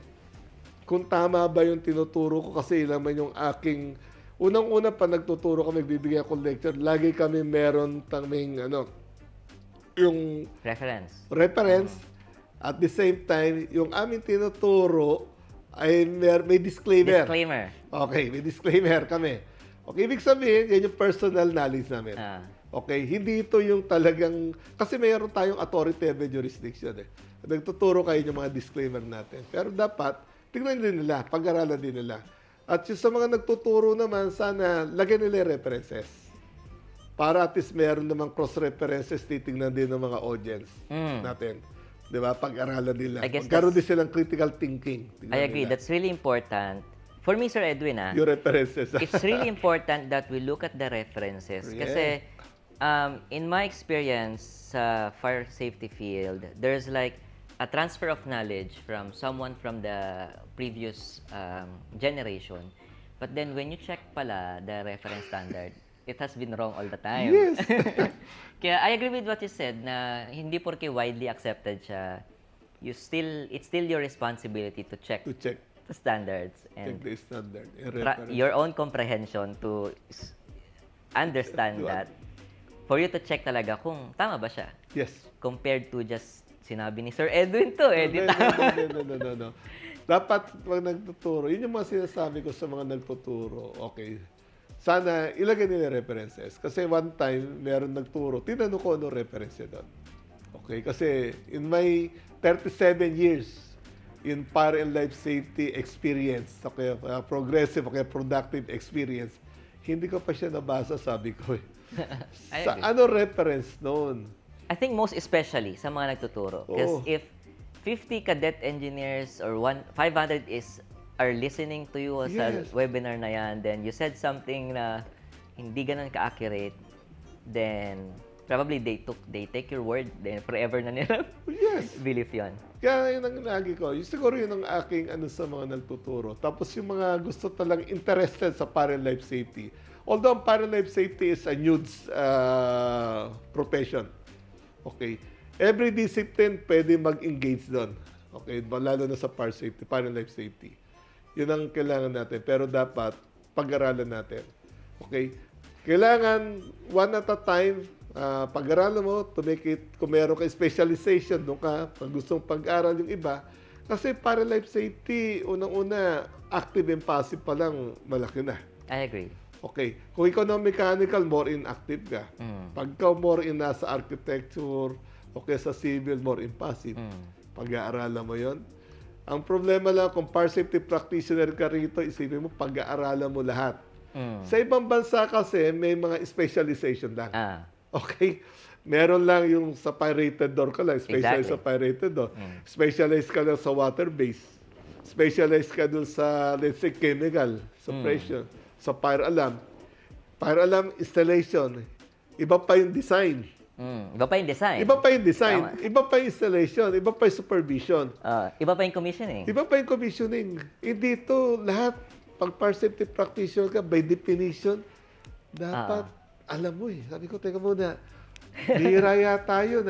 Kung tama ba yung tinuturo ko kasi naman yung aking, unang-una pa nagtuturo kami, bibigyan ako lecture, lagi kami meron taming, yung reference. At the same time, yung aming tinuturo ay may disclaimer. Okay, may disclaimer kami. Okay, ibig sabihin, yan yung personal knowledge namin. Okay, hindi ito yung talagang, kasi mayroon tayong authoritative jurisdiction Nagtuturo kayo yung mga disclaimer natin. Pero dapat, tingnan din nila, pag-aralan din nila. At yung sa mga nagtuturo naman, sana lagyan nila yung references. Para at least meron naman cross-references, titingnan din ng mga audience natin. Di ba? Pag-aralan nila. Magkaroon din silang critical thinking. I agree. That's really important. For me, Sir Edwin, yung references. It's really important that we look at the references. Kasi, in my experience sa fire safety field, there's like a transfer of knowledge from someone from the previous generation. But then, when you check pala the reference standard, it has been wrong all the time. Yes. Kaya I agree with what you said na hindi porke widely accepted siya, it's still your responsibility to check the standards and check the standard. Your own comprehension to understand that for you to check talaga kung tama ba siya. Yes. Compared to just sinabi ni Sir Edwin to No. Dapat pag nagtuturo, yun yung mga sinasabi ko sa mga nagtuturo. Okay. Sana ilagay nila references. Kasi one time, meron nagturo, tinanong ko ano reference doon. Okay? Kasi in my 37 years in fire and life safety experience, okay, progressive, okay, productive experience, hindi ko pa siya nabasa, sabi ko Sa ano reference noon? I think most especially sa mga nagtuturo. Because if 50 cadet engineers or 500 are listening to you sa webinar na yan, then you said something na hindi ganun ka-accurate, then probably they take your word, then forever na nila believe yun. Kaya yun ang lagi ko. Siguro yun ang aking sa mga nagtuturo. Tapos yung mga gusto talang interested sa fire and life safety. Although ang fire and life safety is a nudes profession. Okay. Every discipline pwede mag-engage doon. Okay. Lalo na sa fire safety, fire and life safety. Yun ang kailangan natin. Pero dapat pag-aralan natin. Okay? Kailangan one at a time, pag-aralan mo to make it, kung meron ka specialization, doon ka, pag gustong pag-aral yung iba. Kasi para life safety, unang-una, active and passive pa lang, malaki na. I agree. Okay. Kung ikaw na mechanical, more inactive ka. Pag ikaw more in nasa architecture, okay, sa civil, more in passive. Pag-aaralan mo yon. Ang problema lang, kung fire safety practitioner ka rito, isipin mo, pag-aaralan mo lahat. Sa ibang bansa kasi, may mga specialization lang. Okay? Meron lang yung sa fire-rated door ka lang, specialized sa fire-rated door. Specialized ka lang sa water-based. Specialized ka dun sa, let's say, chemical suppression. Sa fire alarm. Fire alarm installation. Iba pa yung design. Iba pa yung design. Iba pa yung design. Iba pa yung installation. Iba pa yung supervision. Iba pa yung commissioning. Iba pa yung commissioning. Dito, lahat, pag fire safety practitioner ka, by definition, dapat, alam mo sabi ko, teka muna, bihira yata yun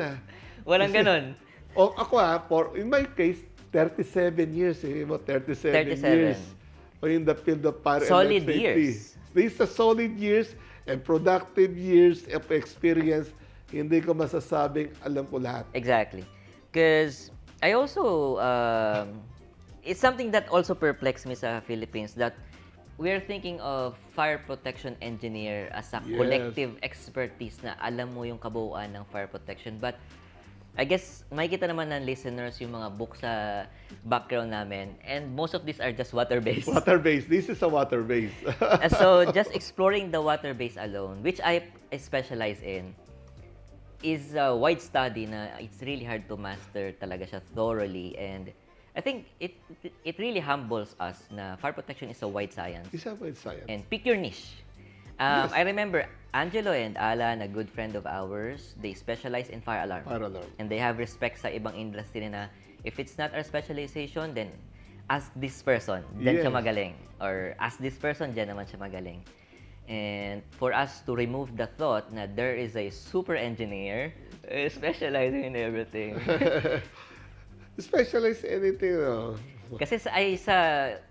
Walang ganun. Ako in my case, 37 years 37 years in the field of fire and life safety. Years. These are solid years and productive years of experience. hindi ko masasabing alam ko lahat. Exactly. Because I also, it's something that also perplexed me sa Philippines that we're thinking of fire protection engineer as a Yes. collective expertise na alam mo yung kabuuan ng fire protection. But I guess makikita naman ng listeners yung mga books sa background namin, and most of these are just water-based. Water-based. This is a water-based. So just exploring the water-based alone, which I specialize in, is a wide study na it's really hard to master talaga siya thoroughly, and I think it really humbles us na fire protection is a wide science. It's a wide science. And pick your niche. Yes. I remember Angelo and Alan, a good friend of ours, they specialize in fire alarm. Fire alarm. And they have respect sa ibang industry na if it's not our specialization, then ask this person, dyan siya Yes. magaling. Or ask this person, dyan naman siya magaling. And for us to remove the thought na there is a super engineer specializing in everything. Specialize anything. No? Kasi I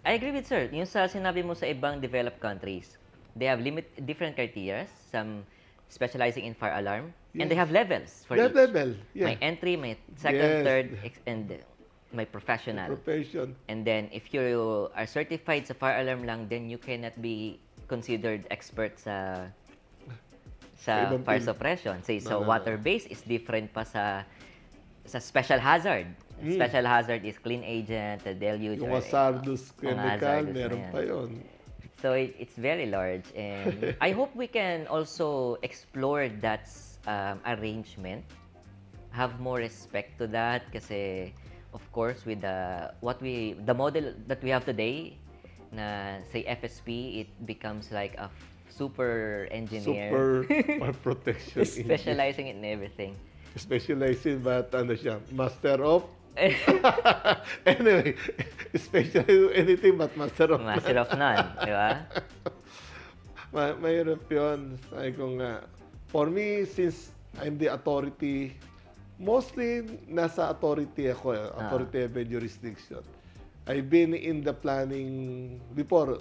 agree with sir, yung sa sinabi mo sa ibang developed countries, they have different criteria, some specializing in fire alarm, and they have levels for That each. level. Yeah. May entry, may second, Yes. third, and may professional. Profession. And then, if you are certified sa fire alarm lang, then you cannot be considered expert sa ibang fire field. suppression. Say, sa No. water-based is different pa sa special hazard. Special hazard is clean agent, the deluge, Yung or hazardous yung chemical, hazardous na meron yan. pa yun. So it's very large, and I hope we can also explore that arrangement, have more respect to that, kasi of course with the model that we have today, na say FSP, it becomes like a super engineer, Super fire protection. specializing in everything. Specializing, but ano siya, master of anyway, special anything but master of Master of none, di ba? Mahirap yun. Sabi ko nga, for me, since I'm the authority, mostly nasa authority ako, authority of jurisdiction. I've been in the planning before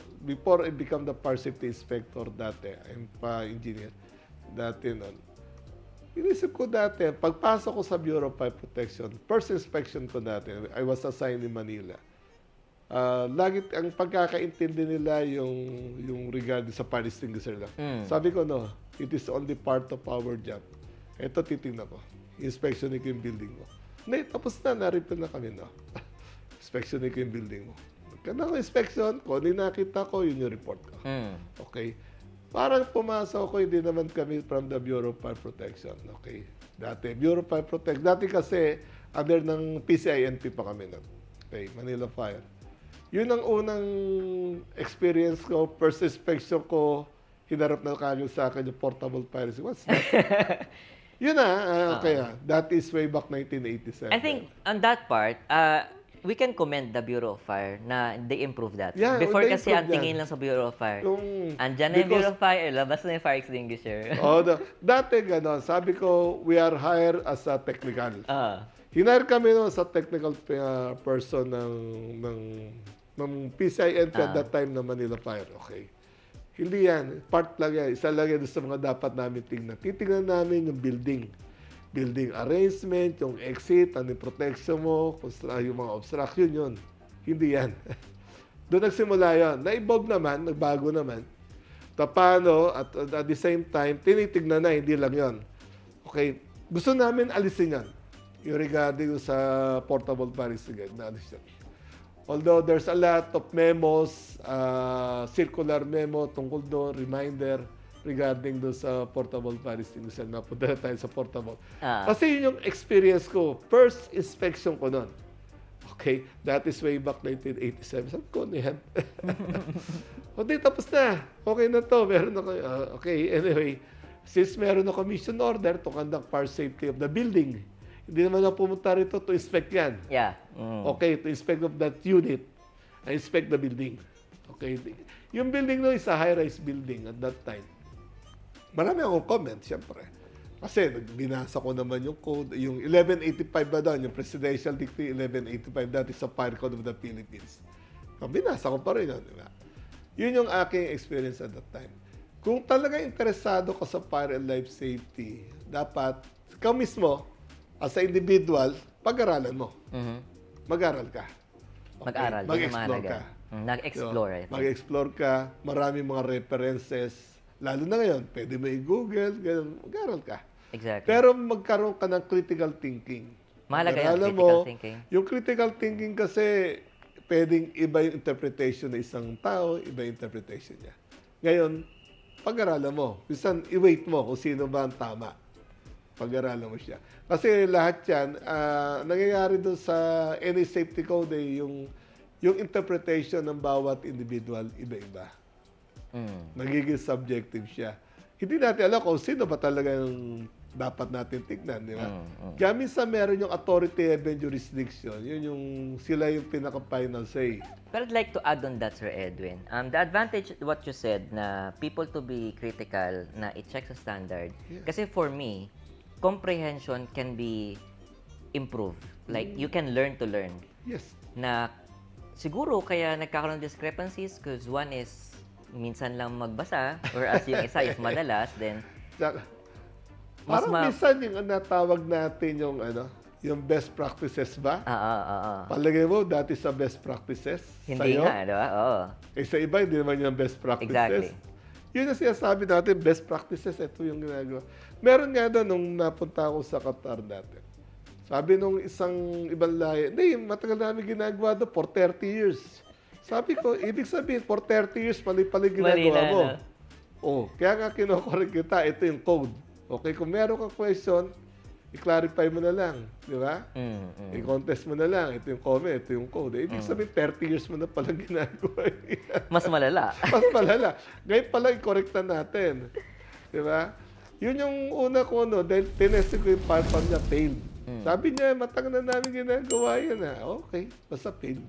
I become the fire safety inspector dati. I'm pa engineer dati nun. Inisip ko dati, pagpasok ko sa Bureau of Fire Protection, first inspection ko dati, I was assigned in Manila. Lagi ang pagkakaintindi nila yung regarding sa fire extinguisher lang. Sabi ko, no, it is only part of our job. Ito, titingnan ko. Inspectionin ko yung building mo. Tapos na-refill na kami, no? Inspectionin ko yung building mo. Kana ko inspection, kung hindi nakita ko, yun yung report ko. Okay? Parang pumasok ko, hindi naman kami from the Bureau of Fire Protection. Okay? Dati, Bureau of Fire Protection. Dati kasi, under ng PCINP pa kami nun. Okay? Manila Fire. Yun ang unang experience ko. First inspection ko, hinarap na kagad sa akin yung portable fire. What's that? Yun na. Okay. That is way back 1987. I think on that part, we can commend the Bureau of Fire na they improve that. Yeah, Before they kasi ang improved tingin that. lang sa Bureau of Fire, Yung- andyan na yung because- Bureau of Fire, labas na yung fire extinguisher. Dati gano'n. Sabi ko, we are hired as a technical. Ah. Hinire kami no sa technical person ng PCINP at that time na Manila Fire. Okay. Hindi yan. Part lang yan. Isa lang yan sa mga dapat namin tingnan. Titingnan namin yung building. Building arrangement, yung exit, ano yung protection mo, yung mga obstruction yun. Hindi yan. Doon nagsimula yan. Na-evolve naman, nagbago naman. Paano, at the same time, tinitignan na, hindi lang yon. Okay. Gusto namin alisin yan. Yung regarding sa portable fire extinguisher, naalis yan. Although there's a lot of memos, circular memo tungkol doon, reminder regarding doon sa portable fire extinguisher. Napunta na tayo sa portable. Kasi yun yung experience ko. First inspection ko noon. Okay, that is way back 1987. Sabi ko, ano yan? Okay, tapos na. Okay na to. Meron ako. Okay, anyway. Since meron ako mission order to conduct fire safety of the building, hindi naman ako pumunta rito to inspect yan. Yeah. Okay, to inspect of that unit. I inspect the building. Okay. Yung building no is a high-rise building at that time. Marami akong comment, siyempre. Kasi binasa ko naman yung code, yung 1185 ba doon, yung Presidential Decree 1185, that is the Fire Code of the Philippines. So, binasa ko pa rin yun, di ba? Yun yung aking experience at that time. Kung talaga interesado ka sa fire and life safety, dapat ikaw mismo, as a individual, pag-aralan mo. Mhm. Mag-aral ka. Mag-aral, yun ang Mag-explore mahalaga. ka. Nag-explore, I think. Mag-explore ka, maraming mga references. Lalo na ngayon, pwede mo i-google, ganun, mag-aral ka. Exactly. Pero magkaroon ka ng critical thinking. Mahalaga yan, Pag-aralan critical mo, thinking. Yung critical thinking kasi, pwedeng iba yung interpretation ng isang tao, iba yung interpretation niya. Ngayon, pag-aralan mo. Minsan, i-wait mo kung sino ba ang tama. Pag-aralan mo siya. Kasi lahat yan, nangyayari doon sa any safety code, yung interpretation ng bawat individual, iba-iba. Nagiging subjective siya. Hindi natin alam kung sino ba talaga yung dapat natin tignan, di ba? Kaya minsan meron yung authority and jurisdiction. Yun sila yung pinaka-final say. But I'd like to add on that, Sir Edwin. The advantage, what you said, na people to be critical, na i-check sa standard. Yeah. Kasi for me, comprehension can be improved. Like, you can learn to learn. Yes. Na siguro kaya nagkakaroon ng discrepancies because one is minsan lang magbasa or as yung isa is madalas, then mas Parang minsan yung natawag natin yung best practices ba? Palagay mo, dati sa best practices? Hindi sa'yo? nga, di ba? Oo. Sa iba, hindi naman yung best practices. Exactly. Yun ang sinasabi natin, best practices, ito yung ginagawa. Meron nga doon nung napunta ako sa Qatar dati. Sabi nung isang ibang lahi, hindi, matagal namin ginagawa doon for 30 years. Sabi ko, ibig sabihin, for 30 years, pali-pali ginagawa mo. Oh, kaya nga kinokorek kita, ito yung code. Okay, kung meron kang question, i-clarify mo na lang. Di ba? I-contest mo na lang. Ito yung comment, ito yung code. Ibig sabihin, 30 years mo na palang ginagawa. Mas malala. Mas malala. Ngayon pala, i-correct na natin. Di ba? Yun yung una ko, dahil tinesting ko yung platform niya, failed. Sabi niya, matagal na namin ginagawa yan. Okay, basta failed.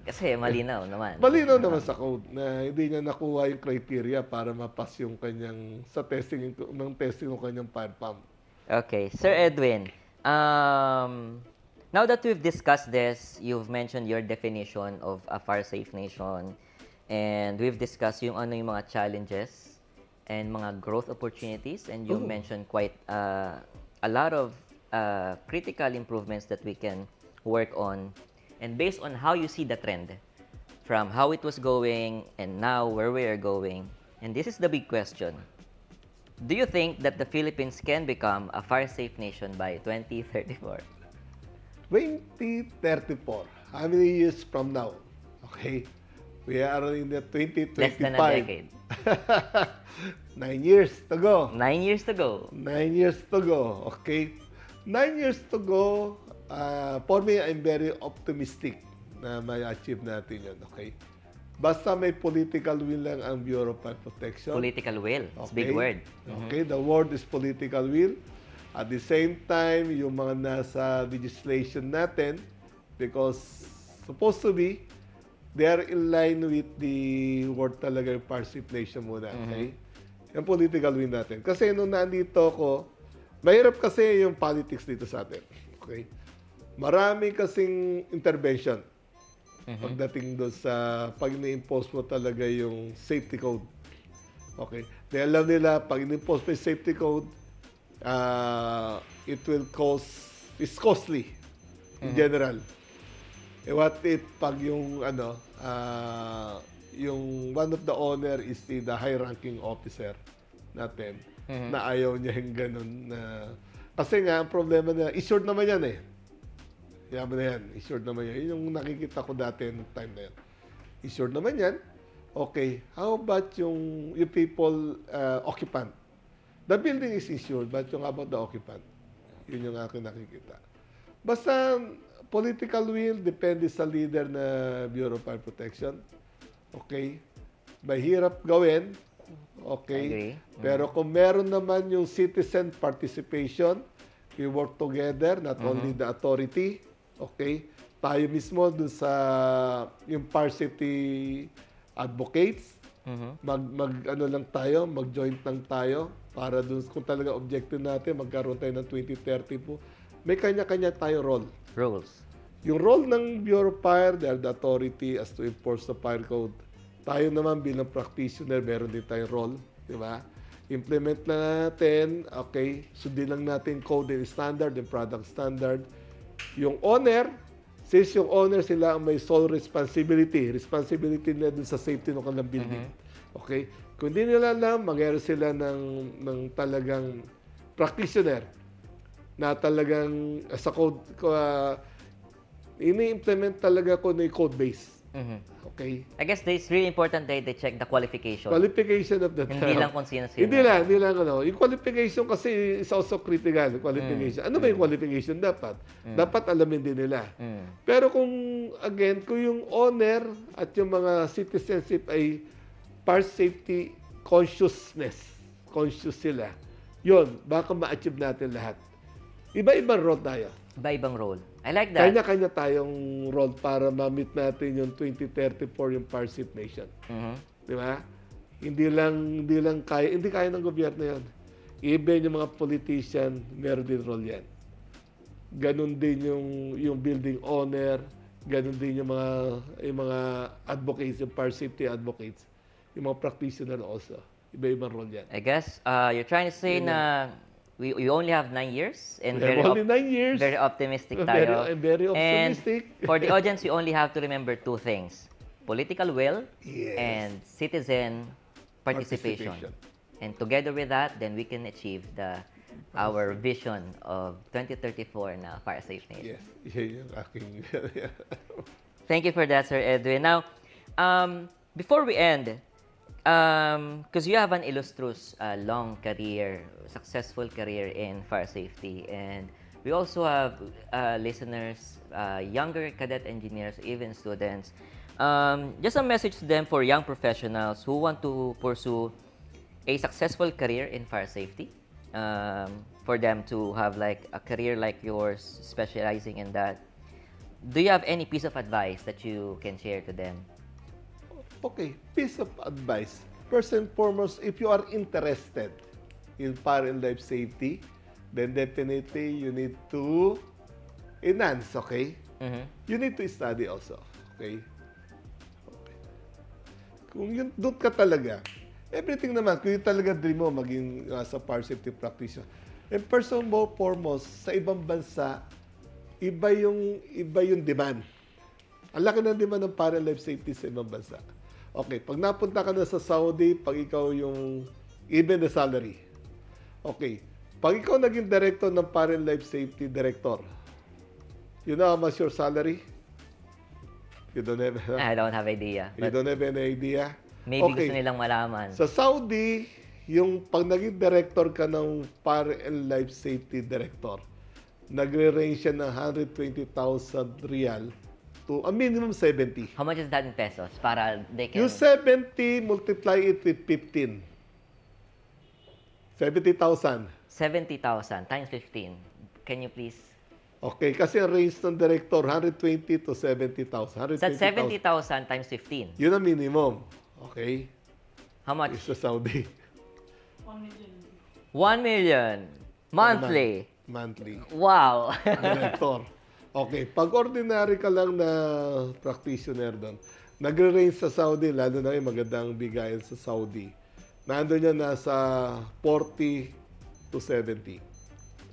Kasi malinaw naman. Malinaw naman sa code na hindi niya nakuha yung criteria para mapass yung kanyang, sa testing ng kanyang fire pump. Okay, Sir Edwin, now that we've discussed this, you've mentioned your definition of a fire-safe nation, and we've discussed yung mga challenges and mga growth opportunities, and you've mentioned quite a lot of critical improvements that we can work on. And based on how you see the trend, from how it was going and now where we are going, and this is the big question. Do you think that the Philippines can become a fire-safe nation by 2034? 2034. How many years from now? Okay. We are in the 2025. Less than a decade. 9 years to go. 9 years to go. 9 years to go. Okay. 9 years to go. For me, I'm very optimistic na may achieve natin yun. Okay. Basta may political will lang ang Bureau of Fire Protection. Political will. It's a big word. Okay, the word is political will. At the same time, yung mga nasa legislation natin, because supposed to be, they are in line with the word talaga yung fire safe nation muna. Okay? Yung political will natin. Kasi nung nandito ako, mahirap kasi yung politics dito sa atin. Okay? Marami kasing intervention pagdating doon sa pag ni-impose mo talaga yung safety code. Okay. Dahil alam nila, pag ni-impose mo yung safety code, it's costly in general. What if pag yung yung one of the owner is the high-ranking officer natin na ayaw niya yung ganun na kasi nga ang problema na issured naman yan Yaman na yan. Issured naman yan. Yun yung nakikita ko dati ng time na yan. Issured naman yan. Okay. How about yung people, occupant? The building is insured, but yung about the occupant? Yun yung aking nakikita. Basta, political will, depende sa leader na Bureau of Fire Protection. Okay. Mahirap gawin. Okay. Pero kung meron naman yung citizen participation, we work together, not only the authority, okay? Tayo mismo dun sa yung fire safety advocates, mag-joint lang tayo para dun kung talaga objective natin, magkaroon tayo ng 2030 po. May kanya-kanya tayo role. Roles. Yung role ng Bureau of Fire, they are the authority as to enforce the fire code. Tayo naman bilang practitioner, meron din tayong role Di ba? Implement na natin, okay, sundin lang natin code and standard and product standard. Yung owner, since yung owner sila ang may sole responsibility nila dun sa safety ng kanilang building. Okay? Kung hindi nila alam, mag-hire sila ng talagang practitioner na talagang sa code, ini-implement talaga ko na code base. Okay? I guess it's really important that they check the qualification. Qualification of the Hindi lang kung sino-sino. Hindi lang. Yung qualification kasi is also critical. Qualification. Ano ba yung qualification dapat? Dapat alamin din nila. Pero kung yung owner at yung mga citizenship ay part safety conscious sila, yun, baka ma-achieve natin lahat. Iba-ibang role tayo. Iba-ibang role. I like that. Kanya-kanya tayong role para ma-meet natin yung 2034 yung part safe nation. Di ba? Hindi kaya ng gobyerno yan. Even yung mga politician, meron din role yan. Ganon din yung building owner, ganon din yung mga advocates, yung part safety advocates, yung mga practitioner also. Iba-ibang role yan. I guess you're trying to say na we only have 9 years and only 9 years. Very optimistic tayo. Very optimistic. And for the audience, you only have to remember 2 things. Political will Yes. and citizen participation. And together with that, then we can achieve our vision of 2034 na para safe nation. Yes. Yung aking... Thank you for that, Sir Edwin. Now, before we end, because you have an illustrious, long career, successful career in fire safety, and we also have listeners, younger cadet engineers, even students. Just a message to them for young professionals who want to pursue a successful career in fire safety, for them to have like a career like yours, specializing in that. Do you have any piece of advice that you can share to them? Okay, piece of advice. First and foremost, if you are interested in fire and life safety, then definitely you need to enhance, okay? You need to study also, okay? Kung yun, doon ka talaga, everything naman, kung yun talaga dream mo, maging sa fire safety practitioner. And first and foremost, sa ibang bansa, iba yung demand. Ang laki ng demand ng fire and life safety sa ibang bansa. Okay, pag napunta ka na sa Saudi, pag ikaw yung even the salary. Okay, pag ikaw naging director ng fire and life safety director, you know how much your salary? You don't have, I don't have idea. You don't have any idea? Maybe Okay. gusto nilang malaman. Sa Saudi, yung pag naging director ka ng fire and life safety director, nagre-range siya ng 120,000 riyal to a minimum 70. How much is that in pesos? Para they can... Yung 70, multiply it with 15. 70,000. 70,000 times 15. Can you please... Okay, kasi ang range ng director, 120 to 70,000. Sa 70,000 times 15. Yun ang minimum. Okay? How much? Is sa Saudi. 1 million. Monthly. Monthly. Wow. Director. Okay, pag ordinary ka lang na practitioner doon, nagre-range sa Saudi, lalo na yung magandang bigayan sa Saudi, nandun yan nasa 40 to 70.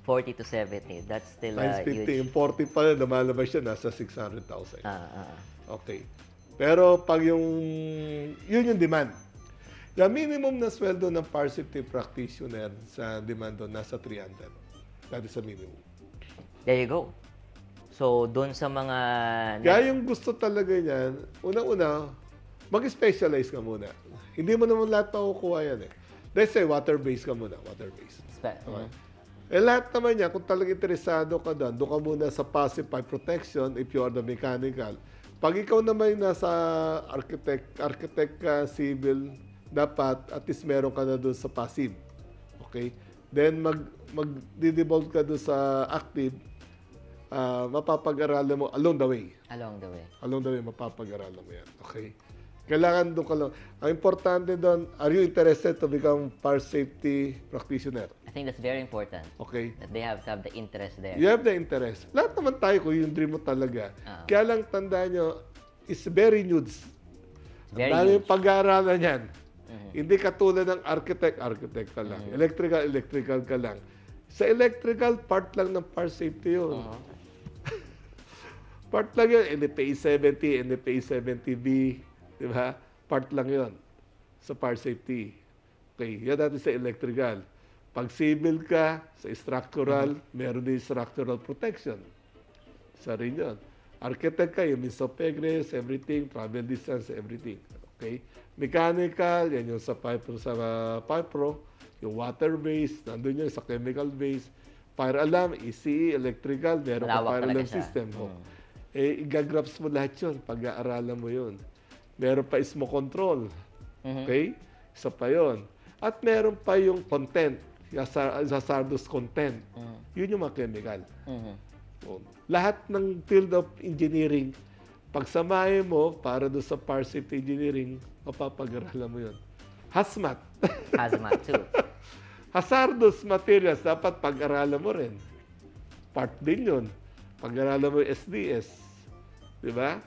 40 to 70. That's still Times 50. huge. Yung 40 pa rin, lumalabas siya, nasa 600,000. Ah. Okay. Pero pag yun yung demand. The minimum na sweldo ng fire safety practitioner sa demand doon, nasa 300. That is a minimum. There you go. So, doon sa mga... Kaya yung gusto talaga niyan, unang-una, mag-specialize ka muna. Hindi mo naman lahat makukuha yan eh. Let's say, water-based ka muna. Water-based. Okay. Eh lahat naman niya, kung talagang interesado ka doon ka muna sa passive fire protection if you are the mechanical. Pag ikaw naman yung nasa architect ka, civil, dapat at least meron ka na doon sa passive. Okay? Then mag-devolve ka doon sa active, mapapag-aralan mo along the way. Along the way. Along the way, mapapag-aralan mo yan. Okay? Kailangan doon ka lang. Ang importante doon, are you interested to become fire safety practitioner? I think that's very important. Okay? That they have to have the interest there. You have the interest. Lahat naman tayo kung yung dream mo talaga. Kaya lang tandaan nyo, it's very nude. Very Dahil huge. pag-aaralan yan. Hindi katulad ng architect ka lang. Electrical ka lang. Sa electrical, part lang ng fire safety yun. Part lang yun. NFPA 70, NFPA 70B. Di ba? Part lang yun sa fire safety. Okay, yan natin sa electrical. Pag civil ka, sa structural, meron din structural protection. Isa rin yun. Architect ka, yung means of egress, everything, travel distance, everything. Okay? Mechanical, yan yung sa pipe pro, yung water base, nandun yun sa chemical base. Fire alarm, ECE, electrical, meron ka Malawak fire talaga alarm siya. system. Igagraps mo lahat yun, pag-aaralan mo yun. Meron pa smoke control. Okay? Isa pa yun. At meron pa yung content, hazardous content. Yun yung mga chemical. Lahat ng field of engineering, pagsamahin mo para doon sa fire safety engineering, mapapag-aralan mo yun. Hazmat. Hazmat too. Hazardous materials, dapat pag-aralan mo rin. Part din yun. Pag-aralan mo yung SDS. Di ba?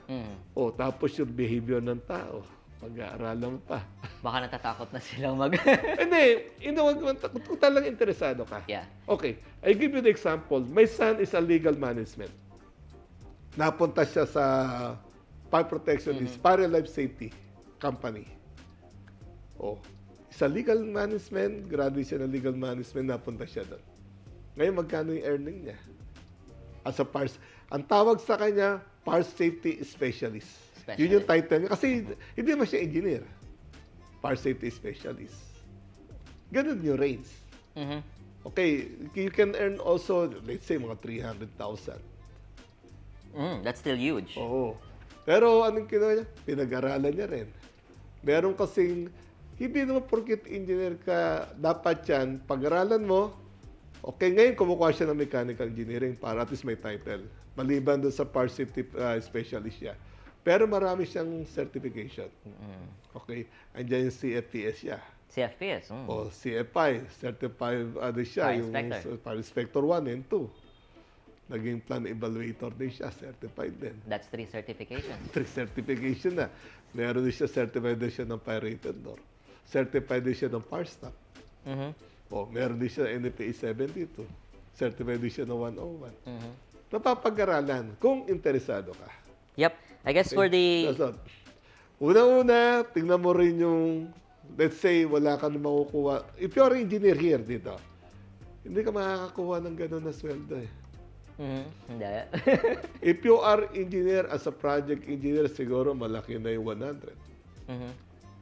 O, tapos yung behavior ng tao. Pag-aaralan mo pa. Baka natatakot na silang mag... Hindi, kung talagang interesado ka. Yeah. Okay, I give you the example. My son is a legal management. Napunta siya sa fire protection, is fire life safety company. Oh, sa legal management, graduate siya ng legal management, napunta siya doon. Ngayon, magkano yung earning niya? As a fire, ang tawag sa kanya, fire safety specialist. Yun yung title niya. Kasi hindi naman siya engineer. Fire safety specialist. Ganun yung range. Okay, you can earn also, let's say, mga 300,000. That's still huge. Oo. Pero anong kinuha niya? Pinag-aralan niya rin. Meron kasing, hindi naman porkit engineer ka, dapat yan, pag-aralan mo, okay, ngayon kumukuha siya ng mechanical engineering para at least may title. Maliban doon sa fire safety specialist siya. Pero marami siyang certification. Okay? Andiyan yung CFPS siya. CFPS. O CFI, certified siya, Fire yung inspector. Fire Inspector 1 and 2. Naging plan evaluator din siya, certified din. That's 3 certifications. 3 certification na. Meron din siya certified din siya ng fire rated door. Certified din siya ng fire staff. O, meron din siya ng NFPA 72. Certified din siya ng 101. Napapag-aralan kung interesado ka. Yep. I guess for the... That's all. Una-una, tingnan mo rin yung, let's say, wala ka na makukuha. If you're engineer here dito, hindi ka makakakuha ng gano'n na sweldo eh. Hindi. If you are engineer as a project engineer, siguro malaki na yung 100.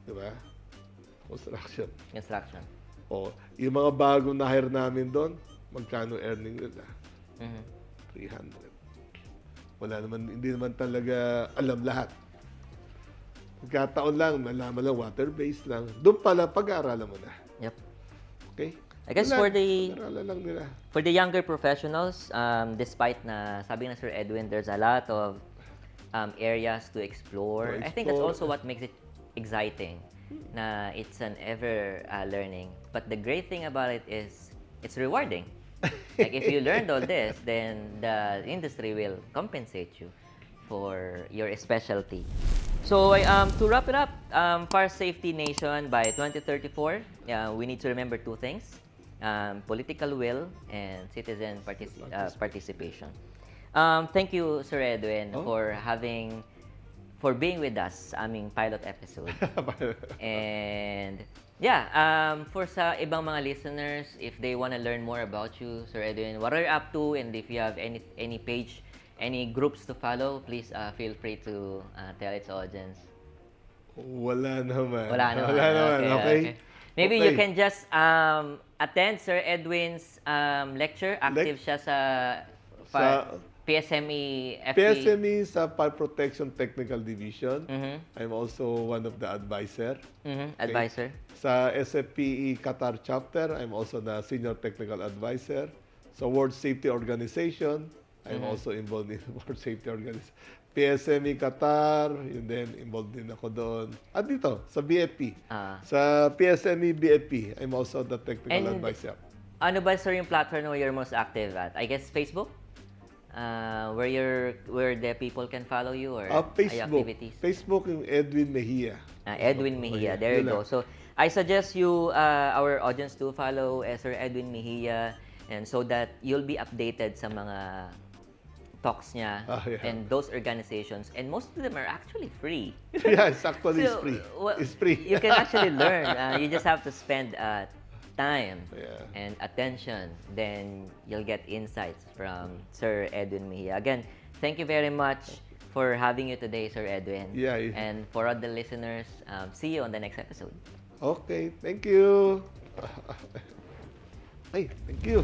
Diba? Construction. Construction. O, yung mga bagong na-hire namin doon, magkano earning nila? 300. Wala naman, hindi naman talaga alam lahat. Pagkataon lang, malaman lang, water-based lang. Doon pala, pag-aaralan mo na. Yep. Okay? I guess Wala, for the... pag-aaralan lang nila. For the younger professionals, despite na sabi na Sir Edwin, there's a lot of areas to explore. I think that's also what makes it exciting. Na it's an ever learning. But the great thing about it is it's rewarding. Like if you learned all this, then the industry will compensate you for your specialty. So to wrap it up, Fire Safety Nation by 2034, we need to remember 2 things. Political will and citizen participation. Thank you, Sir Edwin, for being with us sa aming pilot episode. And yeah, for sa ibang mga listeners, if they want to learn more about you, Sir Edwin, what are you up to, and if you have any page, any groups to follow, please feel free to tell its audience. Wala naman. Wala naman. Okay. Maybe you can just attend Sir Edwin's lecture. Active siya sa PSME FP. PSME sa Fire Protection Technical Division. I'm also one of the advisor. Advisor. Sa SFPE Qatar chapter, I'm also the senior technical advisor. Sa World Safety Organization, I'm also involved in World Safety Organization. PSME Qatar, yun din, involved din ako doon. At dito, sa BFP. Sa PSME BFP, I'm also the technical advisor. Ano ba, sir, yung platform where you're most active at? I guess Facebook? where the people can follow you or Facebook. activities? Facebook yung Edwin Mejia. Edwin Mejia. There you yun go. lang. So, I suggest you, our audience, to follow Sir Edwin Mejia, and so that you'll be updated sa mga talks niya Yeah. and those organizations. And most of them are actually free. Yes, actually it's So, free. well, It's free. You can actually learn. You just have to spend time Yeah. and attention. Then you'll get insights from Sir Edwin Mejia. Again, thank you very much for having you today, Sir Edwin. Yeah. And for all the listeners, see you on the next episode. Okay, thank you. Hey, thank you.